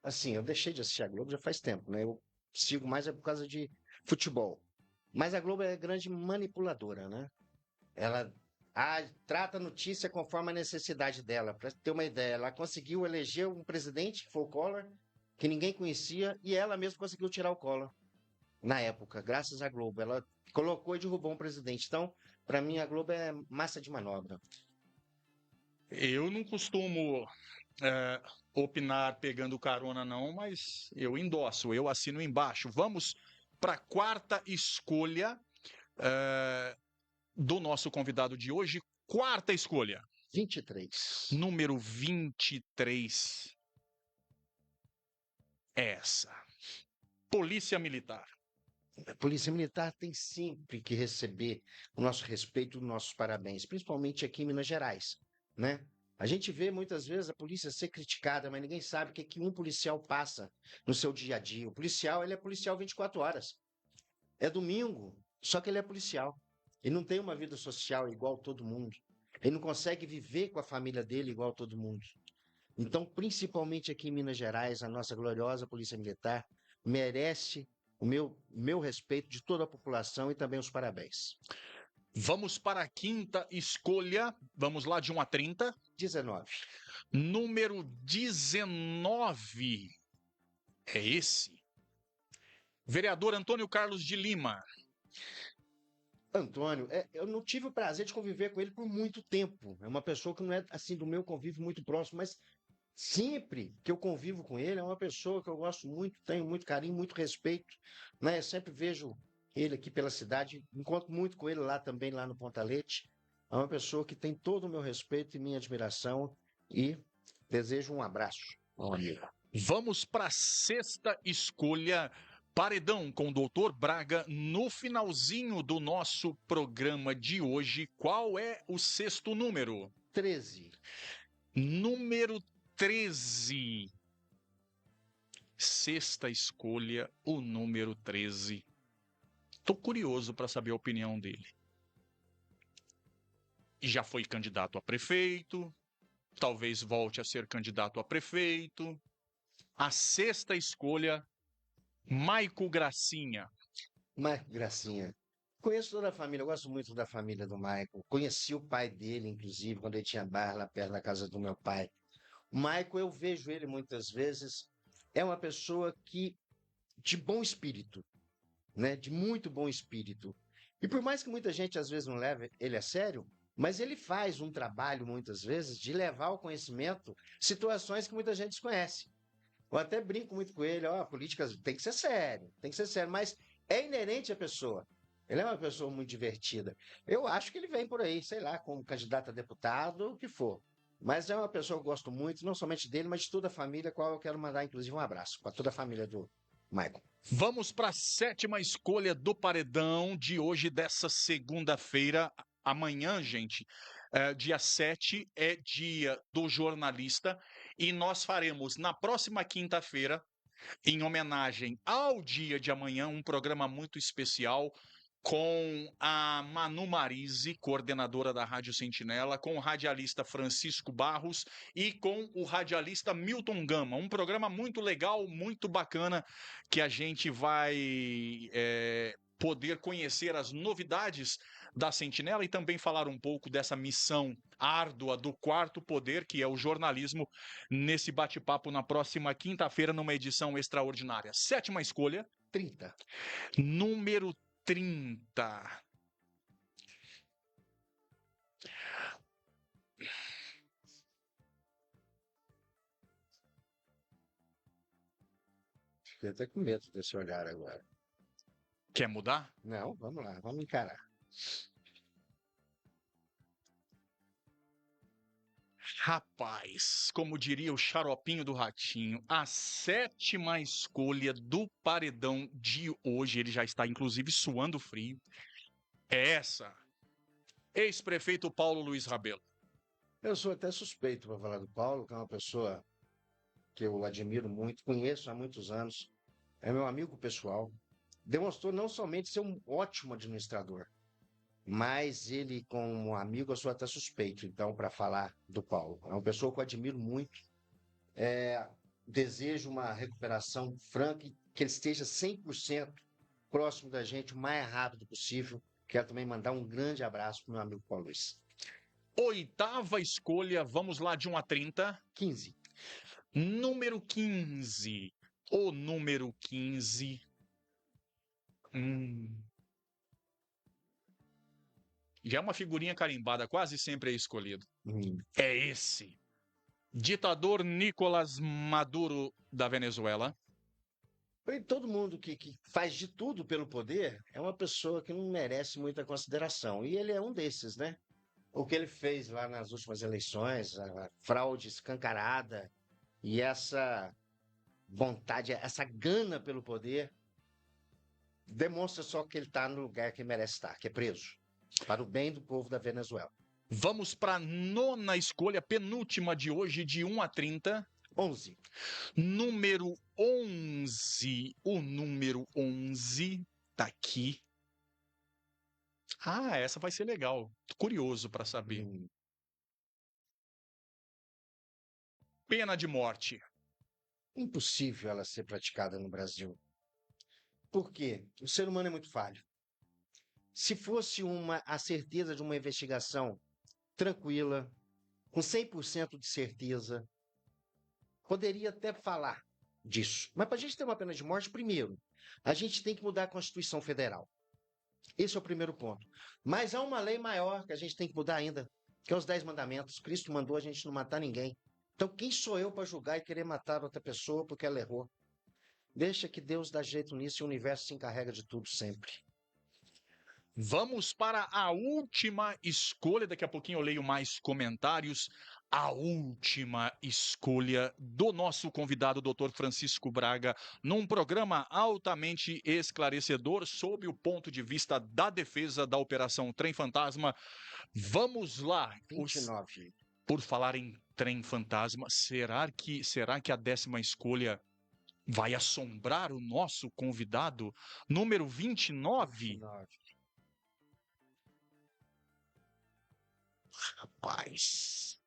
assim, eu deixei de assistir a Globo já faz tempo, né? Eu sigo mais por causa de futebol. Mas a Globo é grande manipuladora, né? Ela trata a notícia conforme a necessidade dela. Para ter uma ideia, ela conseguiu eleger um presidente, que foi o Collor, que ninguém conhecia, e ela mesma conseguiu tirar o Collor na época, graças à Globo. Ela colocou e derrubou um presidente. Então, para mim, a Globo é massa de manobra. Eu não costumo opinar pegando carona, não, mas eu endosso, eu assino embaixo. Vamos para a quarta escolha do nosso convidado de hoje. Quarta escolha. 23. Número 23. Essa. Polícia Militar. A Polícia Militar tem sempre que receber o nosso respeito e os nossos parabéns, principalmente aqui em Minas Gerais, né? A gente vê muitas vezes a polícia ser criticada, mas ninguém sabe o que um policial passa no seu dia a dia. O policial, ele é policial 24 horas. É domingo, só que ele é policial. Ele não tem uma vida social igual todo mundo. Ele não consegue viver com a família dele igual todo mundo. Então, principalmente aqui em Minas Gerais, a nossa gloriosa Polícia Militar merece o meu respeito de toda a população e também os parabéns. Vamos para a quinta escolha. Vamos lá, de 1 a 30. 19. Número 19 é esse. Vereador Antônio Carlos de Lima. Antônio, eu não tive o prazer de conviver com ele por muito tempo. É uma pessoa que não é assim do meu convívio muito próximo, mas sempre que eu convivo com ele, é uma pessoa que eu gosto muito, tenho muito carinho, muito respeito, né? Eu sempre vejo ele aqui pela cidade, encontro muito com ele lá também, lá no Ponta Leite. É uma pessoa que tem todo o meu respeito e minha admiração e desejo um abraço ao amigo. Vamos para a sexta escolha. Paredão com o Doutor Braga no finalzinho do nosso programa de hoje. Qual é o sexto número? 13. Número 13. Sexta escolha, o número 13. Tô curioso para saber a opinião dele. Já foi candidato a prefeito, talvez volte a ser candidato a prefeito. A sexta escolha, Maico Gracinha. Maico Gracinha. Conheço toda a família, eu gosto muito da família do Maico. Conheci o pai dele, inclusive, quando ele tinha bar lá perto da casa do meu pai. O Maico, eu vejo ele muitas vezes, é uma pessoa que de bom espírito, né? De muito bom espírito. E por mais que muita gente às vezes não leve ele a sério, mas ele faz um trabalho muitas vezes de levar ao conhecimento situações que muita gente desconhece. Eu até brinco muito com ele, ó, a política tem que ser sério, tem que ser sério, mas é inerente à pessoa. Ele é uma pessoa muito divertida. Eu acho que ele vem por aí, sei lá, como candidato a deputado, o que for. Mas é uma pessoa que eu gosto muito, não somente dele, mas de toda a família, qual eu quero mandar, inclusive, um abraço para toda a família do Michael. Vamos para a sétima escolha do paredão de hoje, dessa segunda-feira. Amanhã, gente, dia 7, é dia do jornalista. E nós faremos na próxima quinta-feira, em homenagem ao dia de amanhã, um programa muito especial com a Manu Marise, coordenadora da Rádio Sentinela, com o radialista Francisco Barros e com o radialista Milton Gama. Um programa muito legal, muito bacana, que a gente vai poder conhecer as novidades da Sentinela e também falar um pouco dessa missão árdua do quarto poder, que é o jornalismo, nesse bate-papo na próxima quinta-feira, numa edição extraordinária. Sétima escolha. 30. Número 30. Fiquei até com medo desse olhar agora. Quer mudar? Não, vamos lá, vamos encarar. Rapaz, como diria o xaropinho do Ratinho, a sétima escolha do paredão de hoje, ele já está inclusive suando frio, é essa. Ex-prefeito Paulo Luiz Rabelo. Eu sou até suspeito para falar do Paulo, que é uma pessoa que eu admiro muito, conheço há muitos anos, é meu amigo pessoal. Demonstrou não somente ser um ótimo administrador, mas ele, como amigo, eu sou até suspeito, então, para falar do Paulo. É uma pessoa que eu admiro muito. Desejo uma recuperação franca e que ele esteja 100% próximo da gente o mais rápido possível. Quero também mandar um grande abraço para o meu amigo Paulo Luiz. Oitava escolha, vamos lá de 1 a 30. 15. Número 15. O número 15. Já é uma figurinha carimbada, quase sempre é escolhido. É esse. Ditador Nicolás Maduro da Venezuela. E todo mundo que faz de tudo pelo poder é uma pessoa que não merece muita consideração. E ele é um desses, né? O que ele fez lá nas últimas eleições, a fraude escancarada e essa vontade, essa gana pelo poder, demonstra só que ele está no lugar que merece estar, que é preso, para o bem do povo da Venezuela. Vamos para a nona escolha, penúltima de hoje, de 1 a 30. 11. Número 11. O número 11 tá aqui. Ah, essa vai ser legal. Tô curioso para saber. Pena de morte. Impossível ela ser praticada no Brasil. Por quê? O ser humano é muito falho. Se fosse a certeza de uma investigação tranquila, com 100% de certeza, poderia até falar disso. Mas para a gente ter uma pena de morte, primeiro, a gente tem que mudar a Constituição Federal. Esse é o primeiro ponto. Mas há uma lei maior que a gente tem que mudar ainda, que é os 10 mandamentos. Cristo mandou a gente não matar ninguém. Então, quem sou eu para julgar e querer matar outra pessoa porque ela errou? Deixa que Deus dá jeito nisso e o universo se encarrega de tudo sempre. Vamos para a última escolha. Daqui a pouquinho eu leio mais comentários. A última escolha do nosso convidado, Dr. Francisco Braga, num programa altamente esclarecedor sob o ponto de vista da defesa da Operação Trem Fantasma. Vamos lá. 29. Por falar em Trem Fantasma, será que a 10ª escolha vai assombrar o nosso convidado? Número 29. 29. Rapaz.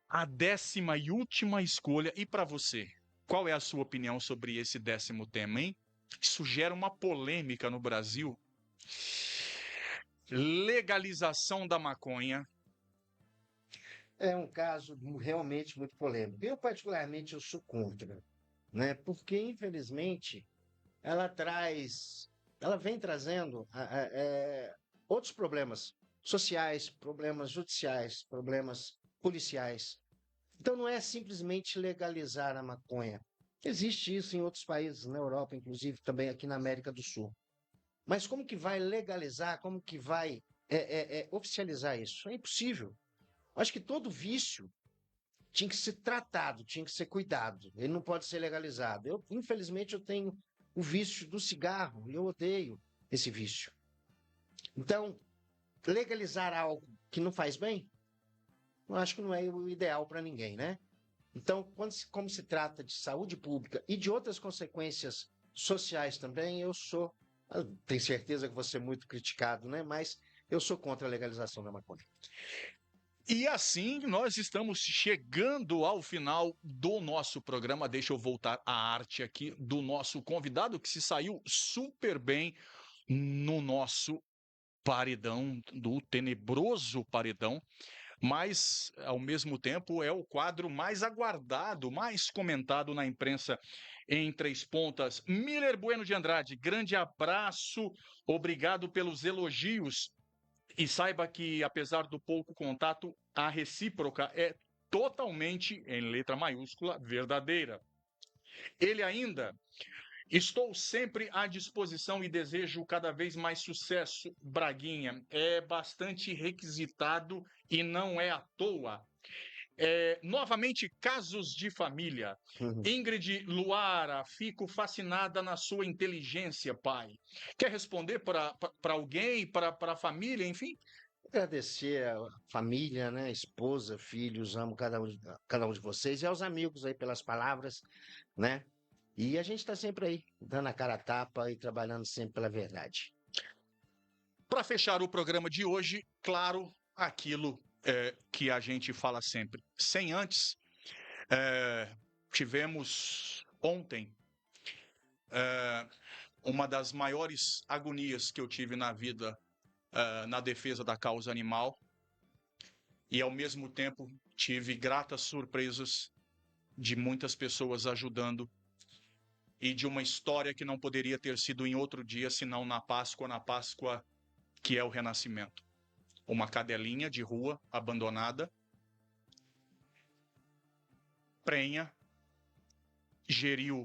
A 10ª e última escolha. E para você, qual é a sua opinião sobre esse 10º tema, hein? Isso gera uma polêmica no Brasil. Legalização da maconha. É um caso realmente muito polêmico. Eu, particularmente, eu sou contra, né? Porque, infelizmente, ela vem trazendo outros problemas sociais, problemas judiciais, problemas policiais. Então, não é simplesmente legalizar a maconha. Existe isso em outros países, na Europa, inclusive, também aqui na América do Sul. Mas como que vai legalizar, como que vai oficializar isso? É impossível. Acho que todo vício tinha que ser tratado, tinha que ser cuidado. Ele não pode ser legalizado. Infelizmente, eu tenho o vício do cigarro e eu odeio esse vício. Então, legalizar algo que não faz bem, eu acho que não é o ideal para ninguém, né? Então, como se trata de saúde pública e de outras consequências sociais também, tenho certeza que vou ser muito criticado, né? Mas eu sou contra a legalização da maconha. E assim nós estamos chegando ao final do nosso programa. Deixa eu voltar à arte aqui do nosso convidado, que se saiu super bem no nosso paredão, do tenebroso paredão, mas ao mesmo tempo é o quadro mais aguardado, mais comentado na imprensa em Três Pontas. Miller Bueno de Andrade, grande abraço, obrigado pelos elogios. E saiba que, apesar do pouco contato, a recíproca é totalmente, em letra maiúscula, verdadeira. Ele ainda: estou sempre à disposição e desejo cada vez mais sucesso, Braguinha. É bastante requisitado e não é à toa. Novamente, casos de família. Ingrid Luara, fico fascinada na sua inteligência, pai. Quer responder para alguém, para a família, enfim? Agradecer a família, né, esposa, filhos, amo cada um de vocês e aos amigos aí pelas palavras, né? E a gente está sempre aí, dando a cara a tapa e trabalhando sempre pela verdade. Para fechar o programa de hoje, claro, aquilo que a gente fala sempre. Sem antes, tivemos ontem uma das maiores agonias que eu tive na vida na defesa da causa animal, e ao mesmo tempo tive gratas surpresas de muitas pessoas ajudando e de uma história que não poderia ter sido em outro dia senão na Páscoa que é o Renascimento. Uma cadelinha de rua abandonada, prenha,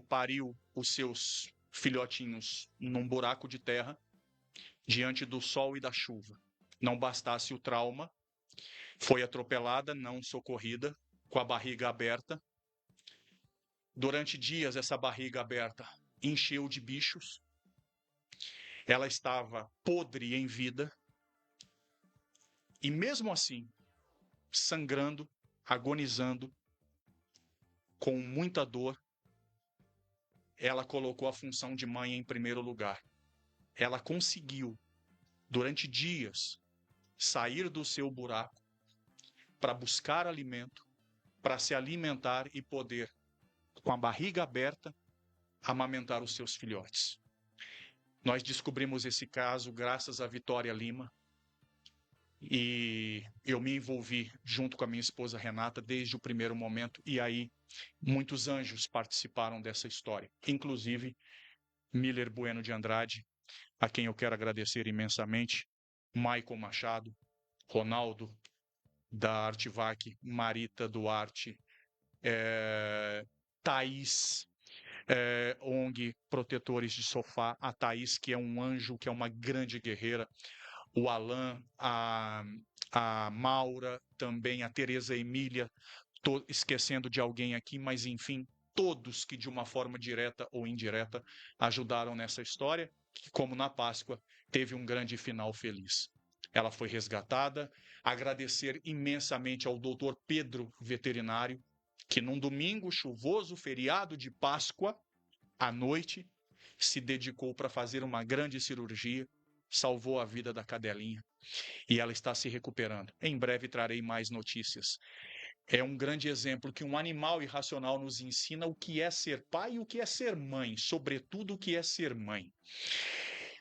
pariu os seus filhotinhos num buraco de terra diante do sol e da chuva. Não bastasse o trauma, foi atropelada, não socorrida, com a barriga aberta. Durante dias, essa barriga aberta encheu de bichos. Ela estava podre em vida. E mesmo assim, sangrando, agonizando, com muita dor, ela colocou a função de mãe em primeiro lugar. Ela conseguiu, durante dias, sair do seu buraco para buscar alimento, para se alimentar e poder, com a barriga aberta, amamentar os seus filhotes. Nós descobrimos esse caso graças a Vitória Lima e eu me envolvi junto com a minha esposa Renata desde o primeiro momento, e aí muitos anjos participaram dessa história, inclusive Miller Bueno de Andrade, a quem eu quero agradecer imensamente, Michael Machado, Ronaldo, da Artivac, Marita Duarte, Thaís, ONG Protetores de Sofá, a Thaís, que é um anjo, que é uma grande guerreira, o Alan, a Maura, também a Tereza Emília, estou esquecendo de alguém aqui, mas enfim, todos que de uma forma direta ou indireta ajudaram nessa história, que como na Páscoa teve um grande final feliz. Ela foi resgatada. Agradecer imensamente ao doutor Pedro, veterinário, que num domingo chuvoso, feriado de Páscoa, à noite, se dedicou para fazer uma grande cirurgia, salvou a vida da cadelinha e ela está se recuperando. Em breve trarei mais notícias. É um grande exemplo que um animal irracional nos ensina o que é ser pai e o que é ser mãe, sobretudo o que é ser mãe.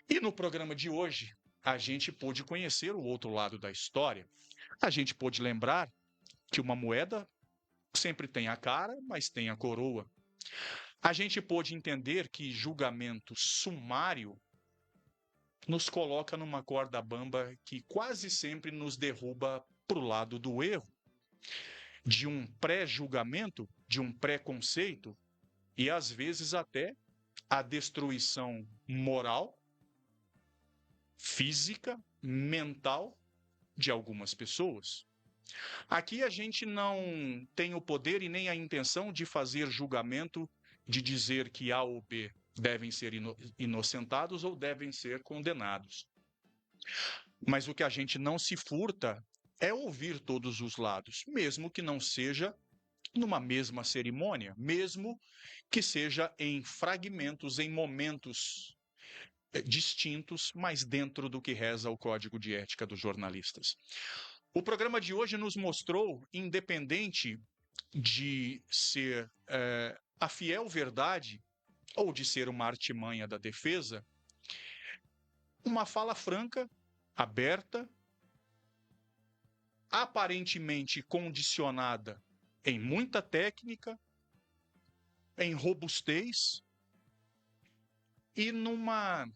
E no programa de hoje, a gente pôde conhecer o outro lado da história. A gente pôde lembrar que uma moeda sempre tem a cara, mas tem a coroa. A gente pôde entender que julgamento sumário nos coloca numa corda bamba que quase sempre nos derruba para o lado do erro, de um pré-julgamento, de um preconceito e às vezes até a destruição moral, física, mental de algumas pessoas. Aqui a gente não tem o poder e nem a intenção de fazer julgamento, de dizer que A ou B devem ser inocentados ou devem ser condenados. Mas o que a gente não se furta é ouvir todos os lados, mesmo que não seja numa mesma cerimônia, mesmo que seja em fragmentos, em momentos distintos, mas dentro do que reza o Código de Ética dos Jornalistas. O programa de hoje nos mostrou, independente de ser a fiel verdade ou de ser uma artimanha da defesa, uma fala franca, aberta, aparentemente condicionada em muita técnica, em robustez e numa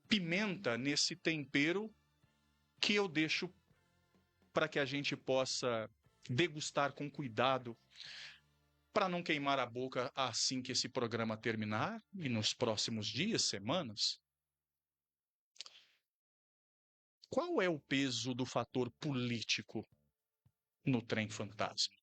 pimenta, nesse tempero que eu deixo para que a gente possa degustar com cuidado, para não queimar a boca assim que esse programa terminar e nos próximos dias, semanas. Qual é o peso do fator político no trem fantasma?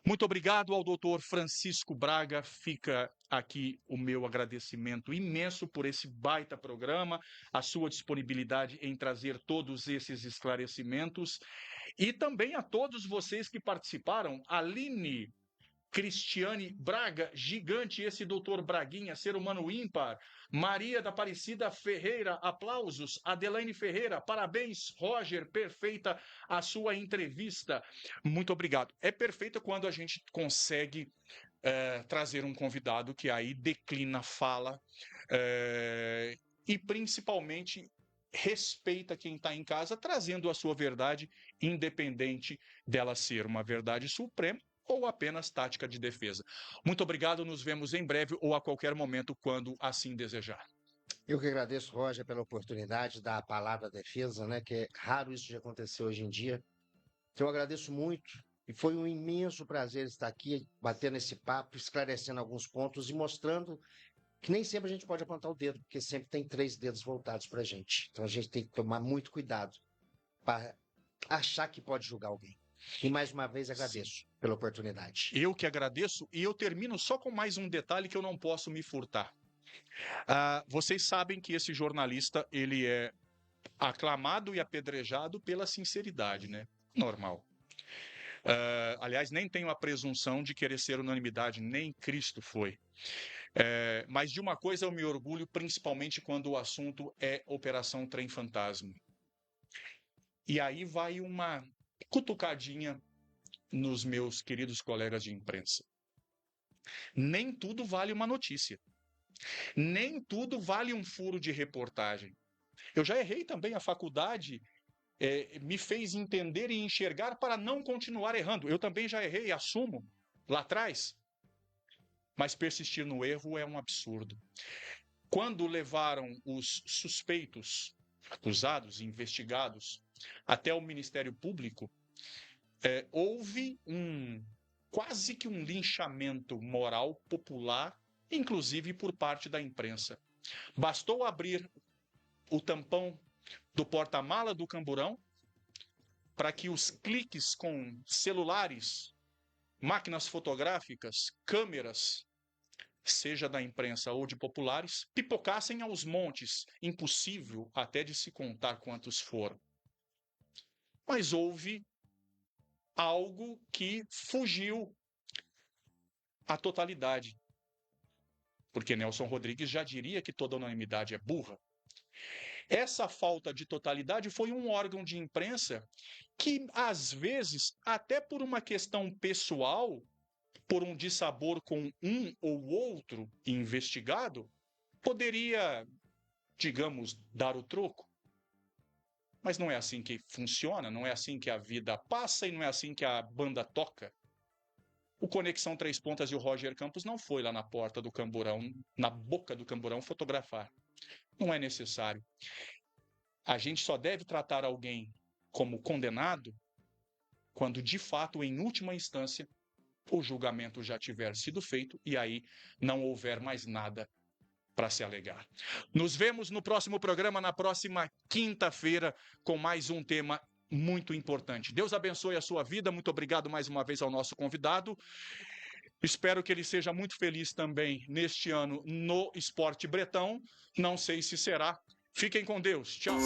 Muito obrigado ao doutor Francisco Braga. Fica aqui o meu agradecimento imenso por esse baita programa, a sua disponibilidade em trazer todos esses esclarecimentos e também a todos vocês que participaram. Aline, Cristiane Braga, gigante esse doutor Braguinha, ser humano ímpar. Maria da Aparecida Ferreira, aplausos. Adelaine Ferreira, parabéns. Roger, perfeita a sua entrevista. Muito obrigado. É perfeita quando a gente consegue trazer um convidado que aí declina fala e principalmente respeita quem está em casa, trazendo a sua verdade, independente dela ser uma verdade suprema ou apenas tática de defesa. Muito obrigado, nos vemos em breve ou a qualquer momento, quando assim desejar. Eu que agradeço, Roger, pela oportunidade da palavra defesa, né? Que é raro isso de acontecer hoje em dia. Então, eu agradeço muito e foi um imenso prazer estar aqui, batendo esse papo, esclarecendo alguns pontos e mostrando que nem sempre a gente pode apontar o dedo, porque sempre tem 3 dedos voltados para a gente. Então, a gente tem que tomar muito cuidado para achar que pode julgar alguém. E mais uma vez agradeço pela oportunidade. Eu que agradeço e eu termino só com mais um detalhe que eu não posso me furtar. Vocês sabem que esse jornalista, ele é aclamado e apedrejado pela sinceridade, né? Normal. Aliás, nem tenho a presunção de querer ser unanimidade, nem Cristo foi. Mas de uma coisa eu me orgulho, principalmente quando o assunto é Operação Trem Fantasma. E aí vai uma cutucadinha nos meus queridos colegas de imprensa. Nem tudo vale uma notícia. Nem tudo vale um furo de reportagem. Eu já errei também, a faculdade me fez entender e enxergar para não continuar errando. Eu também já errei, assumo, lá atrás. Mas persistir no erro é um absurdo. Quando levaram os suspeitos, acusados, investigados, até o Ministério Público, houve quase que um linchamento moral popular, inclusive por parte da imprensa. Bastou abrir o tampão do porta-mala do Camburão para que os cliques com celulares, máquinas fotográficas, câmeras, seja da imprensa ou de populares, pipocassem aos montes, impossível até de se contar quantos foram. Mas houve algo que fugiu à totalidade, porque Nelson Rodrigues já diria que toda unanimidade é burra. Essa falta de totalidade foi um órgão de imprensa que, às vezes, até por uma questão pessoal, por um dissabor com um ou outro investigado, poderia, digamos, dar o troco. Mas não é assim que funciona, não é assim que a vida passa e não é assim que a banda toca. O Conexão Três Pontas e o Roger Campos não foi lá na porta do Camburão, na boca do Camburão, fotografar. Não é necessário. A gente só deve tratar alguém como condenado quando, de fato, em última instância, o julgamento já tiver sido feito e aí não houver mais nada para se alegar. Nos vemos no próximo programa, na próxima quinta-feira, com mais um tema muito importante. Deus abençoe a sua vida. Muito obrigado mais uma vez ao nosso convidado. Espero que ele seja muito feliz também neste ano no Esporte Bretão. Não sei se será. Fiquem com Deus. Tchau.